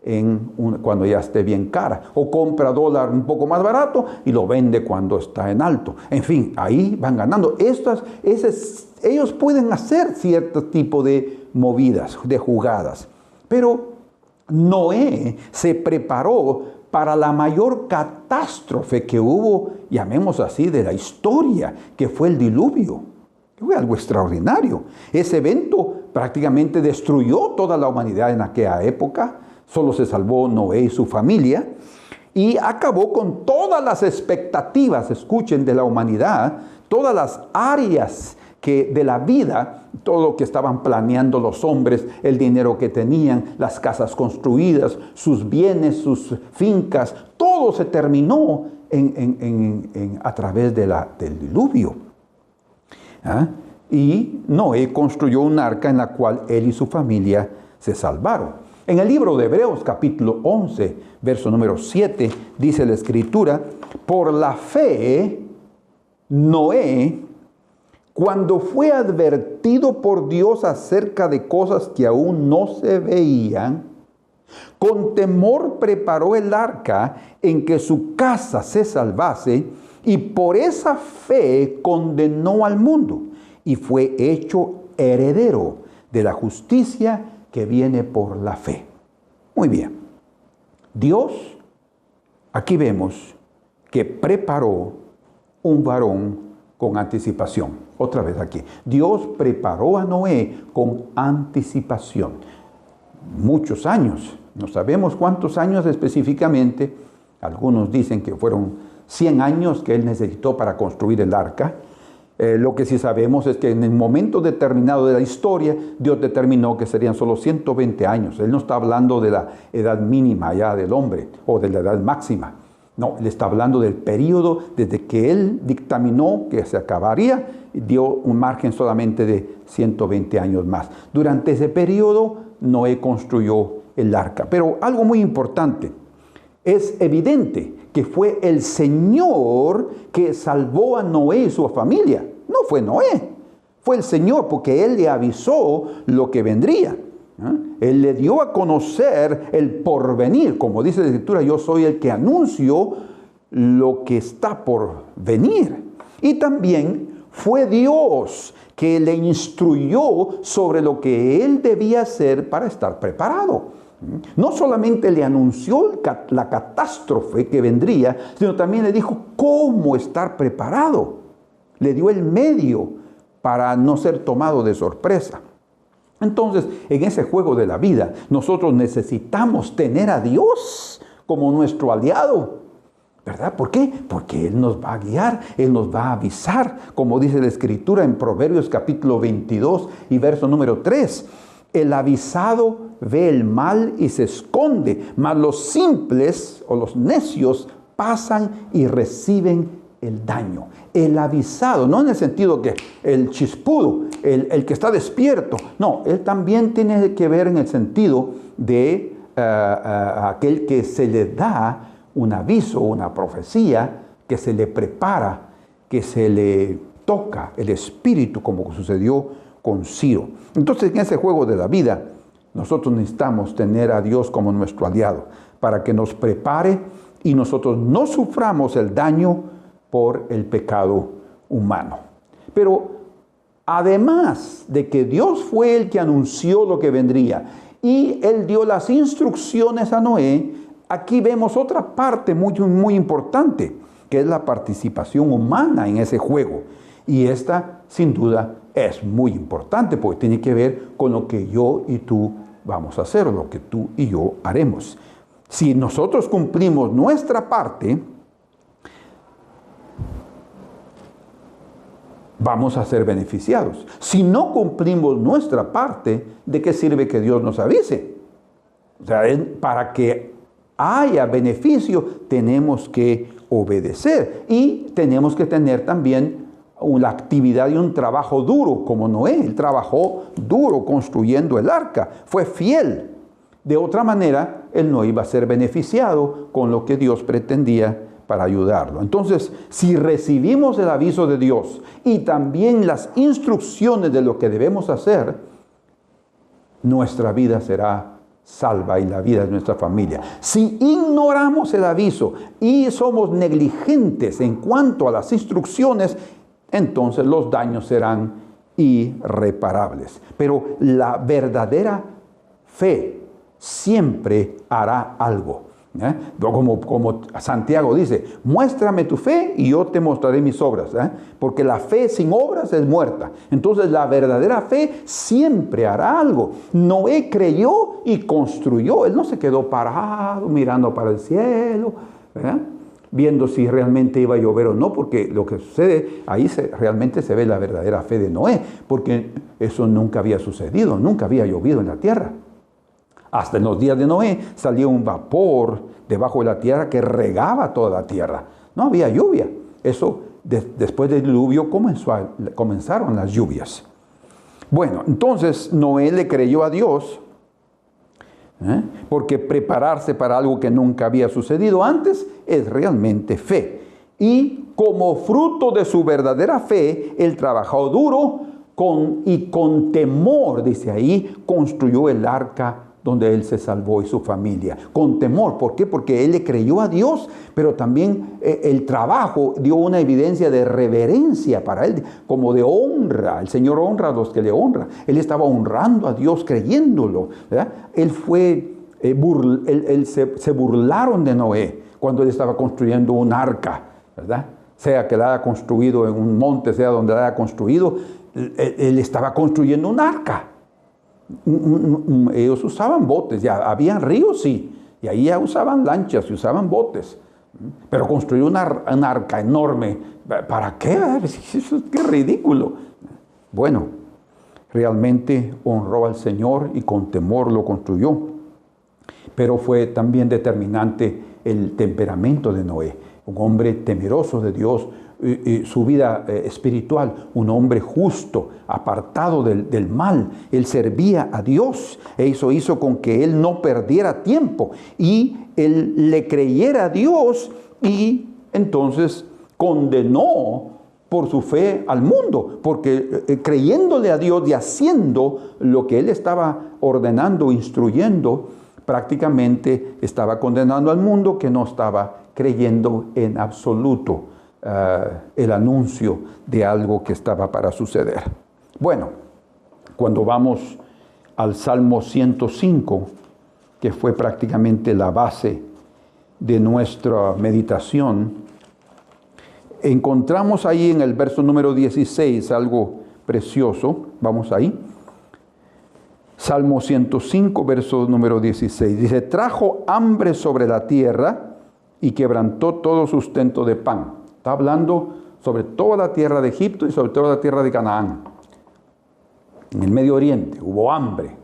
cuando ya esté bien cara. O compra dólar un poco más barato y lo vende cuando está en alto. En fin, ahí van ganando. Ellos pueden hacer cierto tipo de movidas, de jugadas. Pero Noé se preparó para la mayor catástrofe que hubo, llamemos así, de la historia, que fue el diluvio. Fue algo extraordinario. Ese evento prácticamente destruyó toda la humanidad en aquella época. Solo se salvó Noé y su familia. Y acabó con todas las expectativas, escuchen, de la humanidad, todas las áreas de la vida, todo lo que estaban planeando los hombres, el dinero que tenían, las casas construidas, sus bienes, sus fincas, todo se terminó a través del diluvio. Y Noé construyó un arca en la cual él y su familia se salvaron. En el libro de Hebreos capítulo 11, verso número 7, dice la Escritura, por la fe, Noé, cuando fue advertido por Dios acerca de cosas que aún no se veían, con temor preparó el arca en que su casa se salvase, y por esa fe condenó al mundo y fue hecho heredero de la justicia que viene por la fe. Muy bien. Dios, aquí vemos que preparó un varón con anticipación. Otra vez aquí. Dios preparó a Noé con anticipación. Muchos años. No sabemos cuántos años específicamente. Algunos dicen que fueron 100 años que él necesitó para construir el arca. Lo que sí sabemos es que en el momento determinado de la historia, Dios determinó que serían solo 120 años. Él no está hablando de la edad mínima ya del hombre o de la edad máxima. No, él está hablando del periodo desde que él dictaminó que se acabaría, dio un margen solamente de 120 años más. Durante ese periodo, Noé construyó el arca. Pero algo muy importante, es evidente que fue el Señor que salvó a Noé y su familia. No fue Noé, fue el Señor, porque Él le avisó lo que vendría. Él le dio a conocer el porvenir. Como dice la Escritura, yo soy el que anuncio lo que está por venir. Y también fue Dios que le instruyó sobre lo que él debía hacer para estar preparado. No solamente le anunció la catástrofe que vendría, sino también le dijo cómo estar preparado. Le dio el medio para no ser tomado de sorpresa. Entonces, en ese juego de la vida, nosotros necesitamos tener a Dios como nuestro aliado, ¿verdad? ¿Por qué? Porque Él nos va a guiar, Él nos va a avisar, como dice la Escritura en Proverbios capítulo 22 y verso número 3. El avisado ve el mal y se esconde, mas los simples o los necios pasan y reciben el daño. El avisado, no en el sentido que el chispudo, el que está despierto, no, él también tiene que ver en el sentido de aquel que se le da un aviso, una profecía, que se le prepara, que se le toca el espíritu, como sucedió con Ciro. Entonces, en ese juego de la vida, nosotros necesitamos tener a Dios como nuestro aliado, para que nos prepare y nosotros no suframos el daño por el pecado humano. Pero además de que Dios fue el que anunció lo que vendría y Él dio las instrucciones a Noé, aquí vemos otra parte muy importante, que es la participación humana en ese juego. Y esta, sin duda, es muy importante porque tiene que ver con lo que yo y tú vamos a hacer, o lo que tú y yo haremos. Si nosotros cumplimos nuestra parte, vamos a ser beneficiados. Si no cumplimos nuestra parte, ¿de qué sirve que Dios nos avise? O sea, para que haya beneficio, tenemos que obedecer y tenemos que tener también una actividad y un trabajo duro, como Noé. Él trabajó duro construyendo el arca, fue fiel. De otra manera, él no iba a ser beneficiado con lo que Dios pretendía para ayudarlo. Entonces, si recibimos el aviso de Dios y también las instrucciones de lo que debemos hacer, nuestra vida será salva y la vida de nuestra familia. Si ignoramos el aviso y somos negligentes en cuanto a las instrucciones, entonces los daños serán irreparables. Pero la verdadera fe siempre hará algo. Como Santiago dice, muéstrame tu fe y yo te mostraré mis obras. Porque la fe sin obras es muerta. Entonces la verdadera fe siempre hará algo. Noé creyó y construyó. Él no se quedó parado mirando para el cielo, viendo si realmente iba a llover o no, porque lo que sucede, ahí realmente se ve la verdadera fe de Noé, porque eso nunca había sucedido, nunca había llovido en la tierra. Hasta en los días de Noé salía un vapor debajo de la tierra que regaba toda la tierra. No había lluvia. Eso, después del diluvio, comenzaron las lluvias. Bueno, entonces Noé le creyó a Dios, porque prepararse para algo que nunca había sucedido antes es realmente fe. Y como fruto de su verdadera fe, él trabajó duro y con temor, dice ahí, construyó el arca donde él se salvó y su familia. Con temor. ¿Por qué? Porque él le creyó a Dios, pero también el trabajo dio una evidencia de reverencia para él, como de honra. El Señor honra a los que le honran. Él estaba honrando a Dios, creyéndolo, ¿verdad? Se burlaron de Noé cuando él estaba construyendo un arca, ¿verdad? Sea que la haya construido en un monte, sea donde la haya construido, él estaba construyendo un arca. Ellos usaban botes, ya habían ríos, sí, y ahí ya usaban lanchas y usaban botes, pero construir un arca enorme, ¿para qué? Eso, qué ridículo. Bueno, realmente honró al Señor y con temor lo construyó, pero fue también determinante el temperamento de Noé, un hombre temeroso de Dios, su vida espiritual, un hombre justo, apartado del mal. Él servía a Dios. Eso hizo con que él no perdiera tiempo y él le creyera a Dios, y entonces condenó por su fe al mundo, porque creyéndole a Dios y haciendo lo que él estaba ordenando, instruyendo, prácticamente estaba condenando al mundo que no estaba creyendo en absoluto el anuncio de algo que estaba para suceder. Bueno, cuando vamos al Salmo 105, que fue prácticamente la base de nuestra meditación, encontramos ahí en el verso número 16 algo precioso. Vamos ahí. Salmo 105, verso número 16. Dice, trajo hambre sobre la tierra y quebrantó todo sustento de pan. Está hablando sobre toda la tierra de Egipto y sobre toda la tierra de Canaán. En el Medio Oriente hubo hambre.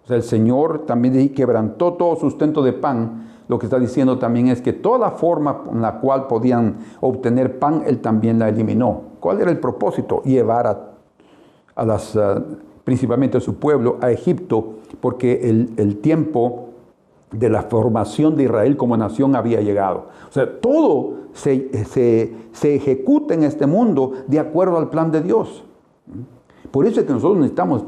O sea, el Señor también quebrantó todo sustento de pan. Lo que está diciendo también es que toda la forma en la cual podían obtener pan, Él también la eliminó. ¿Cuál era el propósito? Llevar principalmente a su pueblo, a Egipto, porque el tiempo de la formación de Israel como nación había llegado. O sea, todo se ejecuta en este mundo de acuerdo al plan de Dios. Por eso es que nosotros necesitamos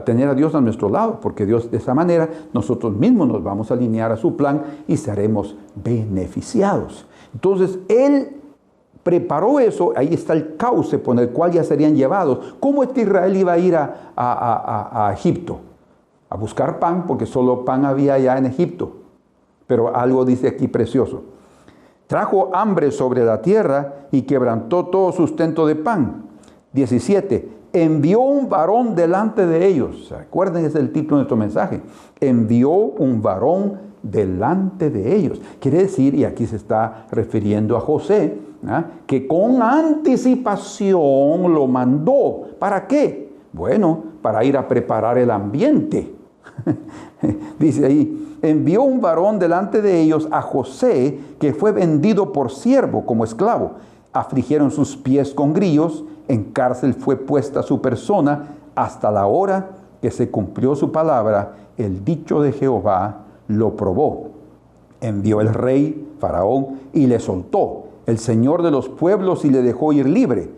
tener a Dios a nuestro lado, porque Dios, de esa manera, nosotros mismos nos vamos a alinear a su plan y seremos beneficiados. Entonces, Él preparó eso, ahí está el cauce por el cual ya serían llevados. ¿Cómo es que Israel iba a ir a Egipto? A buscar pan, porque solo pan había allá en Egipto. Pero algo dice aquí precioso. Trajo hambre sobre la tierra y quebrantó todo sustento de pan. 17. Envió un varón delante de ellos. Recuerden, ese es el título de nuestro mensaje. Envió un varón delante de ellos. Quiere decir, y aquí se está refiriendo a José, que con anticipación lo mandó. ¿Para qué? Bueno, para ir a preparar el ambiente. Dice ahí, envió un varón delante de ellos a José, que fue vendido por siervo como esclavo. Afligieron sus pies con grillos, en cárcel fue puesta su persona, hasta la hora que se cumplió su palabra, el dicho de Jehová lo probó. Envió el rey, Faraón, y le soltó, el señor de los pueblos, y le dejó ir libre.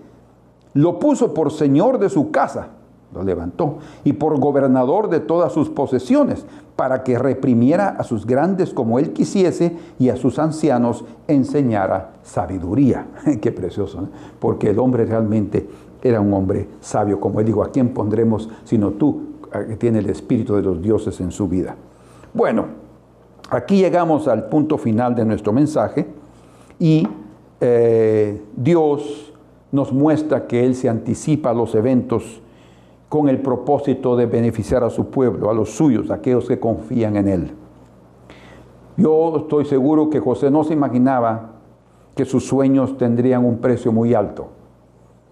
Lo puso por señor de su casa, lo levantó, y por gobernador de todas sus posesiones, para que reprimiera a sus grandes como él quisiese, y a sus ancianos enseñara sabiduría. Qué precioso, ¿eh? Porque el hombre realmente era un hombre sabio, como él dijo, ¿a quién pondremos sino tú, que tiene el espíritu de los dioses en su vida? Bueno, aquí llegamos al punto final de nuestro mensaje, y Dios nos muestra que Él se anticipa a los eventos con el propósito de beneficiar a su pueblo, a los suyos, a aquellos que confían en Él. Yo estoy seguro que José no se imaginaba que sus sueños tendrían un precio muy alto.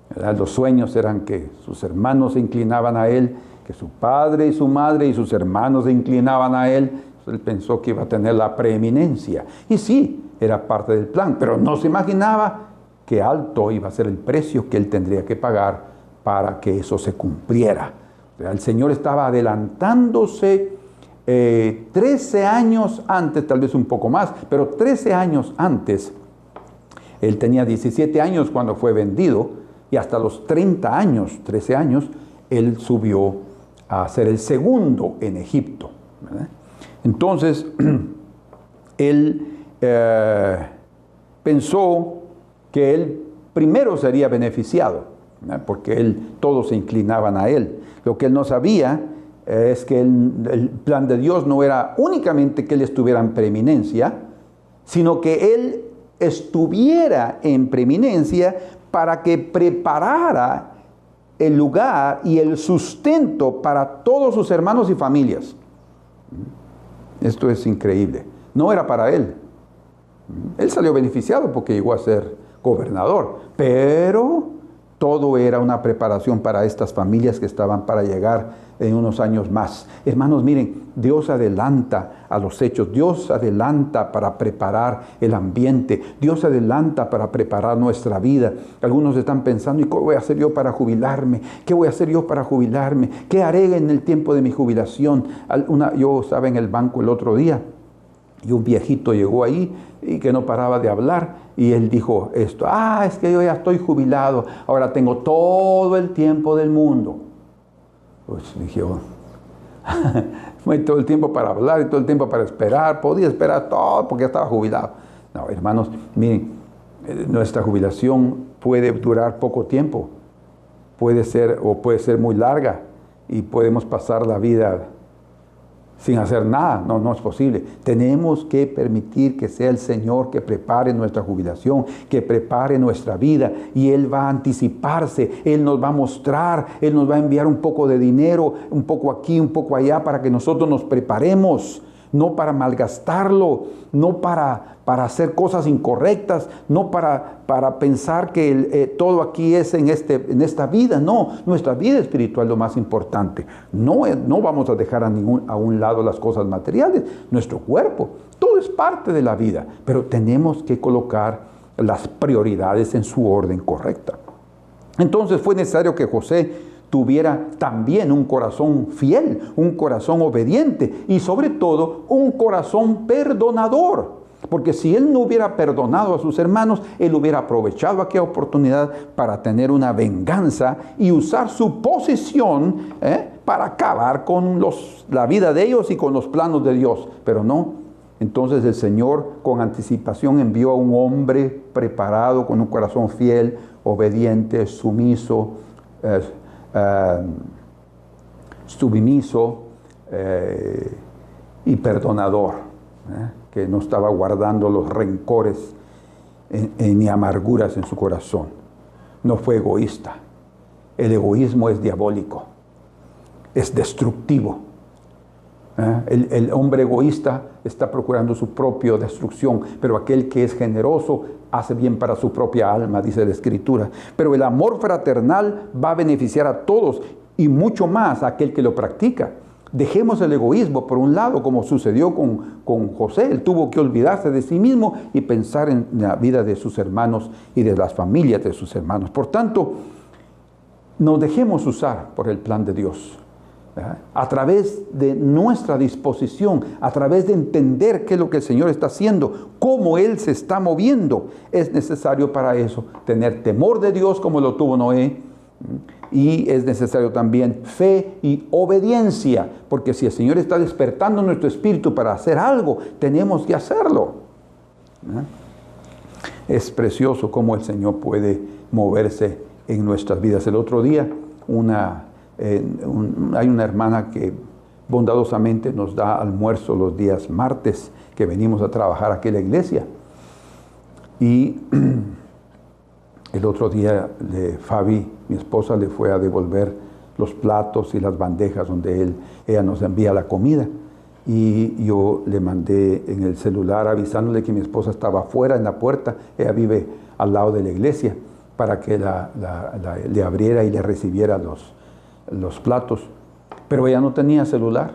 ¿Verdad? Los sueños eran que sus hermanos se inclinaban a Él, que su padre y su madre y sus hermanos se inclinaban a Él. Él pensó que iba a tener la preeminencia. Y sí, era parte del plan, pero no se imaginaba qué alto iba a ser el precio que Él tendría que pagar para que eso se cumpliera. El Señor estaba adelantándose 13 años antes, tal vez un poco más, pero 13 años antes. Él tenía 17 años cuando fue vendido, y hasta los 30 años, 13 años, Él subió a ser el segundo en Egipto, ¿verdad? Entonces, Él pensó que Él primero sería beneficiado, ¿verdad? Porque todos se inclinaban a Él. Lo que Él no sabía es que el plan de Dios no era únicamente que Él estuviera en preeminencia, sino que Él estuviera en preeminencia para que preparara el lugar y el sustento para todos sus hermanos y familias. Esto es increíble. No era para Él. Él salió beneficiado porque llegó a ser gobernador, pero todo era una preparación para estas familias que estaban para llegar en unos años más. Hermanos, miren, Dios adelanta a los hechos. Dios adelanta para preparar el ambiente. Dios adelanta para preparar nuestra vida. Algunos están pensando, ¿y qué voy a hacer yo para jubilarme? ¿Qué voy a hacer yo para jubilarme? ¿Qué haré en el tiempo de mi jubilación? Yo estaba en el banco el otro día y un viejito llegó ahí y que no paraba de hablar. Y él dijo esto, es que yo ya estoy jubilado, ahora tengo todo el tiempo del mundo. Pues dije, todo el tiempo para hablar y todo el tiempo para esperar, podía esperar todo porque ya estaba jubilado. No, hermanos, miren, nuestra jubilación puede durar poco tiempo, puede ser muy larga, y podemos pasar la vida sin hacer nada. No, no es posible. Tenemos que permitir que sea el Señor que prepare nuestra jubilación, que prepare nuestra vida, y Él va a anticiparse, Él nos va a mostrar, Él nos va a enviar un poco de dinero, un poco aquí, un poco allá, para que nosotros nos preparemos, no para malgastarlo, no para hacer cosas incorrectas, no para pensar que todo aquí es en esta vida. No, nuestra vida espiritual es lo más importante. No vamos a dejar a un lado las cosas materiales, nuestro cuerpo, todo es parte de la vida, pero tenemos que colocar las prioridades en su orden correcta. Entonces fue necesario que José tuviera también un corazón fiel, un corazón obediente y sobre todo un corazón perdonador. Porque si él no hubiera perdonado a sus hermanos, él hubiera aprovechado aquella oportunidad para tener una venganza y usar su posición para acabar con la vida de ellos y con los planos de Dios. Pero no. Entonces el Señor con anticipación envió a un hombre preparado, con un corazón fiel, obediente, sumiso, y perdonador, que no estaba guardando los rencores ni amarguras en su corazón. No fue egoísta. El egoísmo es diabólico, es destructivo. El hombre egoísta está procurando su propia destrucción, pero aquel que es generoso hace bien para su propia alma, dice la Escritura. Pero el amor fraternal va a beneficiar a todos y mucho más a aquel que lo practica. Dejemos el egoísmo por un lado, como sucedió con José. Él tuvo que olvidarse de sí mismo y pensar en la vida de sus hermanos y de las familias de sus hermanos. Por tanto, nos dejemos usar por el plan de Dios. A través de nuestra disposición, a través de entender qué es lo que el Señor está haciendo, cómo Él se está moviendo, es necesario para eso tener temor de Dios como lo tuvo Noé, y es necesario también fe y obediencia, porque si el Señor está despertando nuestro espíritu para hacer algo, tenemos que hacerlo. Es precioso cómo el Señor puede moverse en nuestras vidas. El otro día hay una hermana que bondadosamente nos da almuerzo los días martes que venimos a trabajar aquí en la iglesia, y el otro día Fabi, mi esposa, le fue a devolver los platos y las bandejas donde ella nos envía la comida, y yo le mandé en el celular avisándole que mi esposa estaba afuera en la puerta. Ella vive al lado de la iglesia, para que le abriera y le recibiera los platos, pero ella no tenía celular.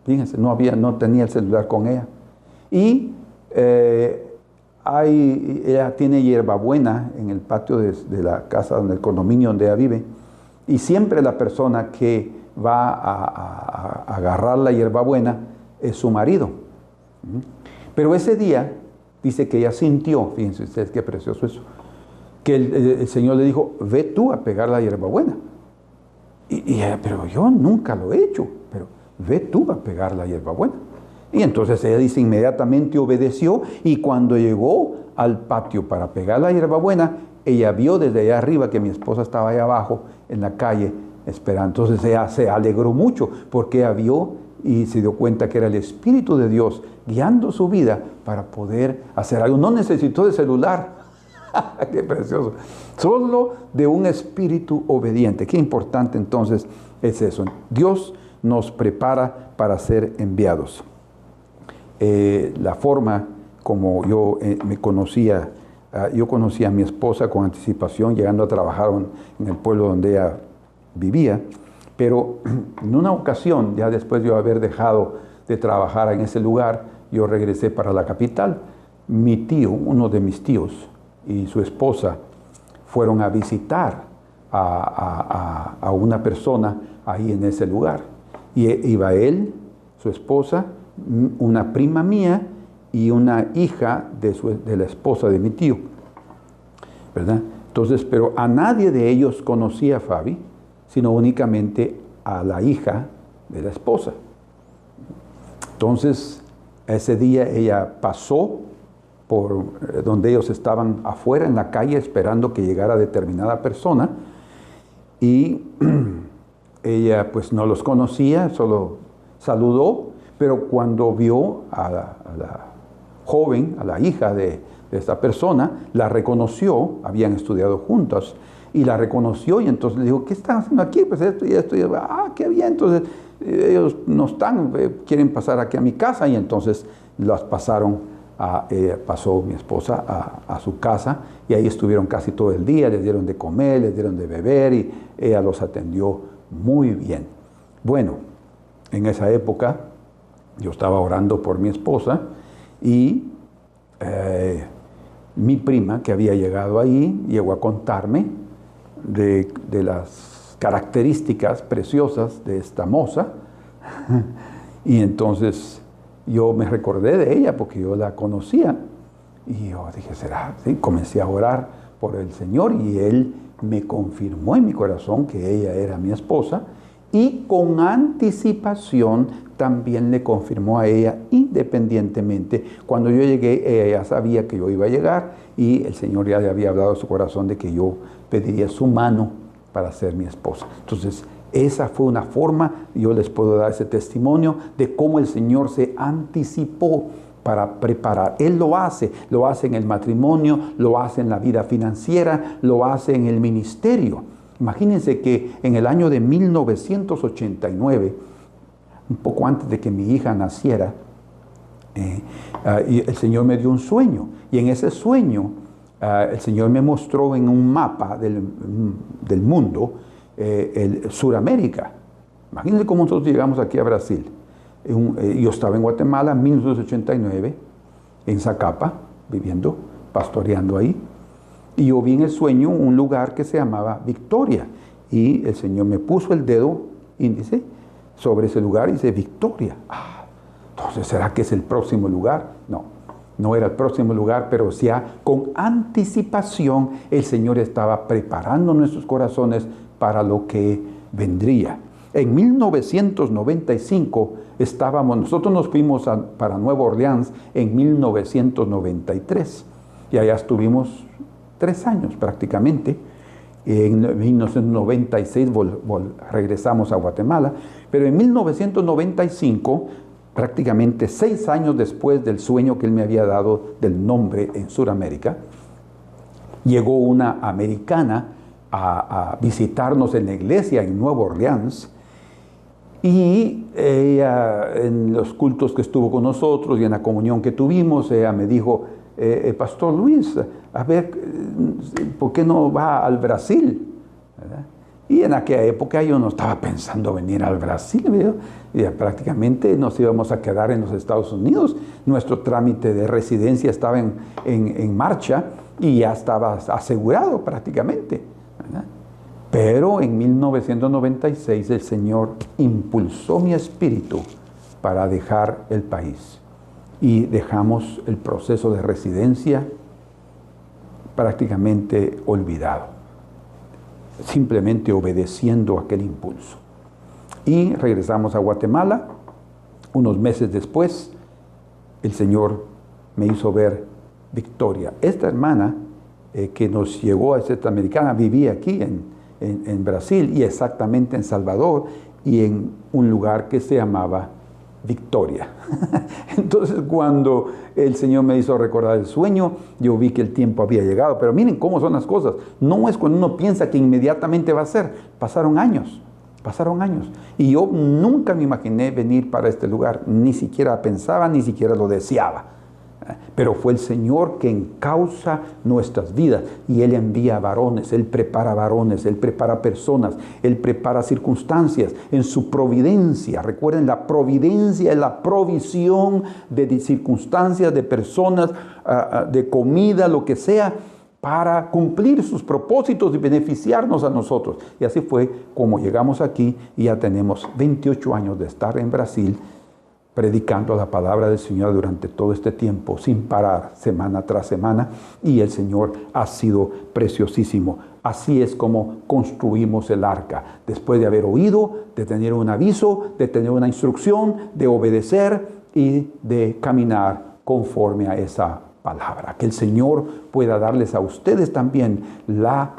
Fíjense, no tenía el celular con ella. Y ella tiene hierbabuena en el patio de la casa, el condominio donde ella vive, y siempre la persona que va a agarrar la hierbabuena es su marido. Pero ese día dice que ella sintió, fíjense ustedes qué precioso eso, que el Señor le dijo: ve tú a pegar la hierbabuena. Y ella: pero yo nunca lo he hecho, pero ve tú a pegar la hierbabuena. Y entonces ella dice, inmediatamente obedeció, y cuando llegó al patio para pegar la hierbabuena, ella vio desde allá arriba que mi esposa estaba allá abajo en la calle esperando. Entonces ella se alegró mucho, porque ella vio y se dio cuenta que era el Espíritu de Dios guiando su vida para poder hacer algo. No necesitó de celular. ¡Qué precioso! Solo de un espíritu obediente. Qué importante entonces es eso. Dios nos prepara para ser enviados. La forma como yo conocía a mi esposa con anticipación, llegando a trabajar en el pueblo donde ella vivía, pero en una ocasión, ya después de haber dejado de trabajar en ese lugar, yo regresé para la capital. Mi tío, uno de mis tíos, y su esposa fueron a visitar a una persona ahí en ese lugar. Y iba él, su esposa, una prima mía y una hija de la esposa de mi tío, ¿verdad? Entonces, pero a nadie de ellos conocía a Fabi, sino únicamente a la hija de la esposa. Entonces, ese día ella pasó por donde ellos estaban afuera en la calle esperando que llegara determinada persona, y ella pues no los conocía, solo saludó, Pero cuando vio a la joven, a la hija de esta persona, la reconoció, habían estudiado juntas, y la reconoció, y entonces le dijo, ¿qué están haciendo aquí? Pues esto y esto, y qué bien, entonces ellos no están, quieren pasar aquí a mi casa, y entonces las pasó mi esposa a su casa, y ahí estuvieron casi todo el día, les dieron de comer, les dieron de beber, y ella los atendió muy bien. Bueno, en esa época yo estaba orando por mi esposa, y mi prima, que había llegado ahí, llegó a contarme de las características preciosas de esta moza. Y entonces yo me recordé de ella porque yo la conocía. Y yo dije, ¿será? Sí, comencé a orar por el Señor, y Él me confirmó en mi corazón que ella era mi esposa. Y con anticipación también le confirmó a ella independientemente. Cuando yo llegué, ella ya sabía que yo iba a llegar, y el Señor ya le había hablado a su corazón de que yo pediría su mano para ser mi esposa. Entonces, esa fue una forma, yo les puedo dar ese testimonio de cómo el Señor se anticipó para preparar. Él lo hace en el matrimonio, lo hace en la vida financiera, lo hace en el ministerio. Imagínense que en el año de 1989, un poco antes de que mi hija naciera, el Señor me dio un sueño, y en ese sueño el Señor me mostró en un mapa del mundo el Suramérica. Imagínense cómo nosotros llegamos aquí a Brasil. Yo estaba en Guatemala en 1989, en Zacapa, viviendo, pastoreando ahí, y yo vi en el sueño un lugar que se llamaba Victoria, y el Señor me puso el dedo índice sobre ese lugar y dice Victoria. Entonces, ¿será que es el próximo lugar? No era el próximo lugar, pero ya con anticipación el Señor estaba preparando nuestros corazones para lo que vendría. En 1995 nosotros nos fuimos para Nueva Orleans en 1993, y allá estuvimos 3 años prácticamente. En 1996 regresamos a Guatemala, pero en 1995, prácticamente 6 años después del sueño que Él me había dado del nombre en Sudamérica, llegó una americana a visitarnos en la iglesia en Nueva Orleans, y ella, en los cultos que estuvo con nosotros y en la comunión que tuvimos, ella me dijo, Pastor Luis, a ver, ¿por qué no va al Brasil? ¿Verdad? Y en aquella época yo no estaba pensando venir al Brasil, ¿verdad? Y prácticamente nos íbamos a quedar en los Estados Unidos. Nuestro trámite de residencia estaba en marcha, y ya estaba asegurado prácticamente, ¿verdad? Pero en 1996 el Señor impulsó mi espíritu para dejar el país, y dejamos el proceso de residencia prácticamente olvidado, simplemente obedeciendo aquel impulso. Y regresamos a Guatemala. Unos meses después, el Señor me hizo ver Victoria. Esta hermana que nos llegó a esta americana vivía aquí en Brasil, y exactamente en Salvador, y en un lugar que se llamaba Victoria. Entonces, cuando el Señor me hizo recordar el sueño, yo vi que el tiempo había llegado. Pero miren cómo son las cosas. No es cuando uno piensa que inmediatamente va a ser. Pasaron años. Y yo nunca me imaginé venir para este lugar. Ni siquiera pensaba, ni siquiera lo deseaba. Pero fue el Señor que encausa nuestras vidas, y Él envía varones, Él prepara personas, Él prepara circunstancias en su providencia. Recuerden, la providencia es la provisión de circunstancias, de personas, de comida, lo que sea, para cumplir sus propósitos y beneficiarnos a nosotros. Y así fue como llegamos aquí, y ya tenemos 28 años de estar en Brasil, predicando la palabra del Señor durante todo este tiempo, sin parar, semana tras semana, y el Señor ha sido preciosísimo. Así es como construimos el arca, después de haber oído, de tener un aviso, de tener una instrucción, de obedecer y de caminar conforme a esa palabra. Que el Señor pueda darles a ustedes también la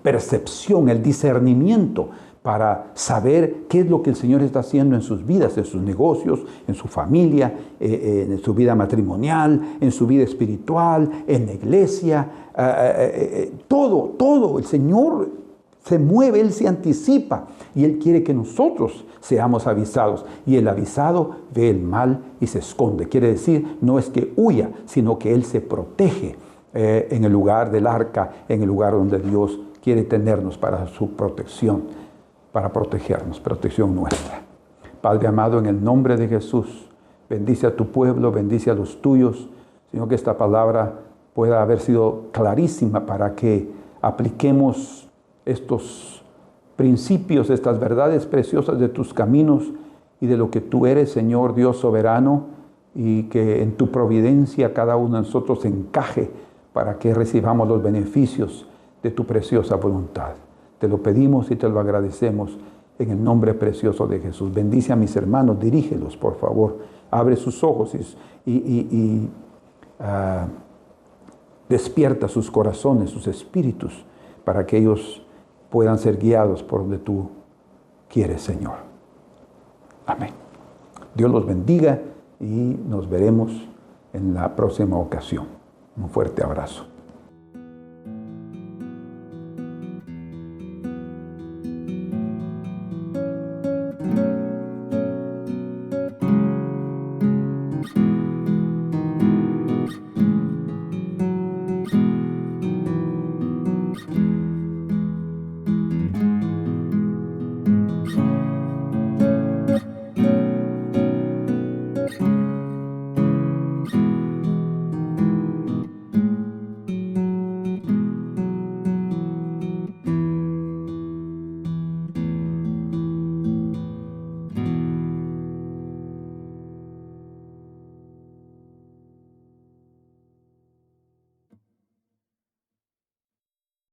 percepción, el discernimiento, para saber qué es lo que el Señor está haciendo en sus vidas, en sus negocios, en su familia, en su vida matrimonial, en su vida espiritual, en la iglesia. Todo. El Señor se mueve, Él se anticipa y Él quiere que nosotros seamos avisados. Y el avisado ve el mal y se esconde. Quiere decir, no es que huya, sino que Él se protege en el lugar del arca, en el lugar donde Dios quiere tenernos para su protección, para protegernos, protección nuestra. Padre amado, en el nombre de Jesús, bendice a tu pueblo, bendice a los tuyos. Señor, que esta palabra pueda haber sido clarísima para que apliquemos estos principios, estas verdades preciosas de tus caminos y de lo que tú eres, Señor Dios soberano, y que en tu providencia cada uno de nosotros encaje para que recibamos los beneficios de tu preciosa voluntad. Te lo pedimos y te lo agradecemos en el nombre precioso de Jesús. Bendice a mis hermanos, dirígelos, por favor. Abre sus ojos y despierta sus corazones, sus espíritus, para que ellos puedan ser guiados por donde tú quieres, Señor. Amén. Dios los bendiga y nos veremos en la próxima ocasión. Un fuerte abrazo.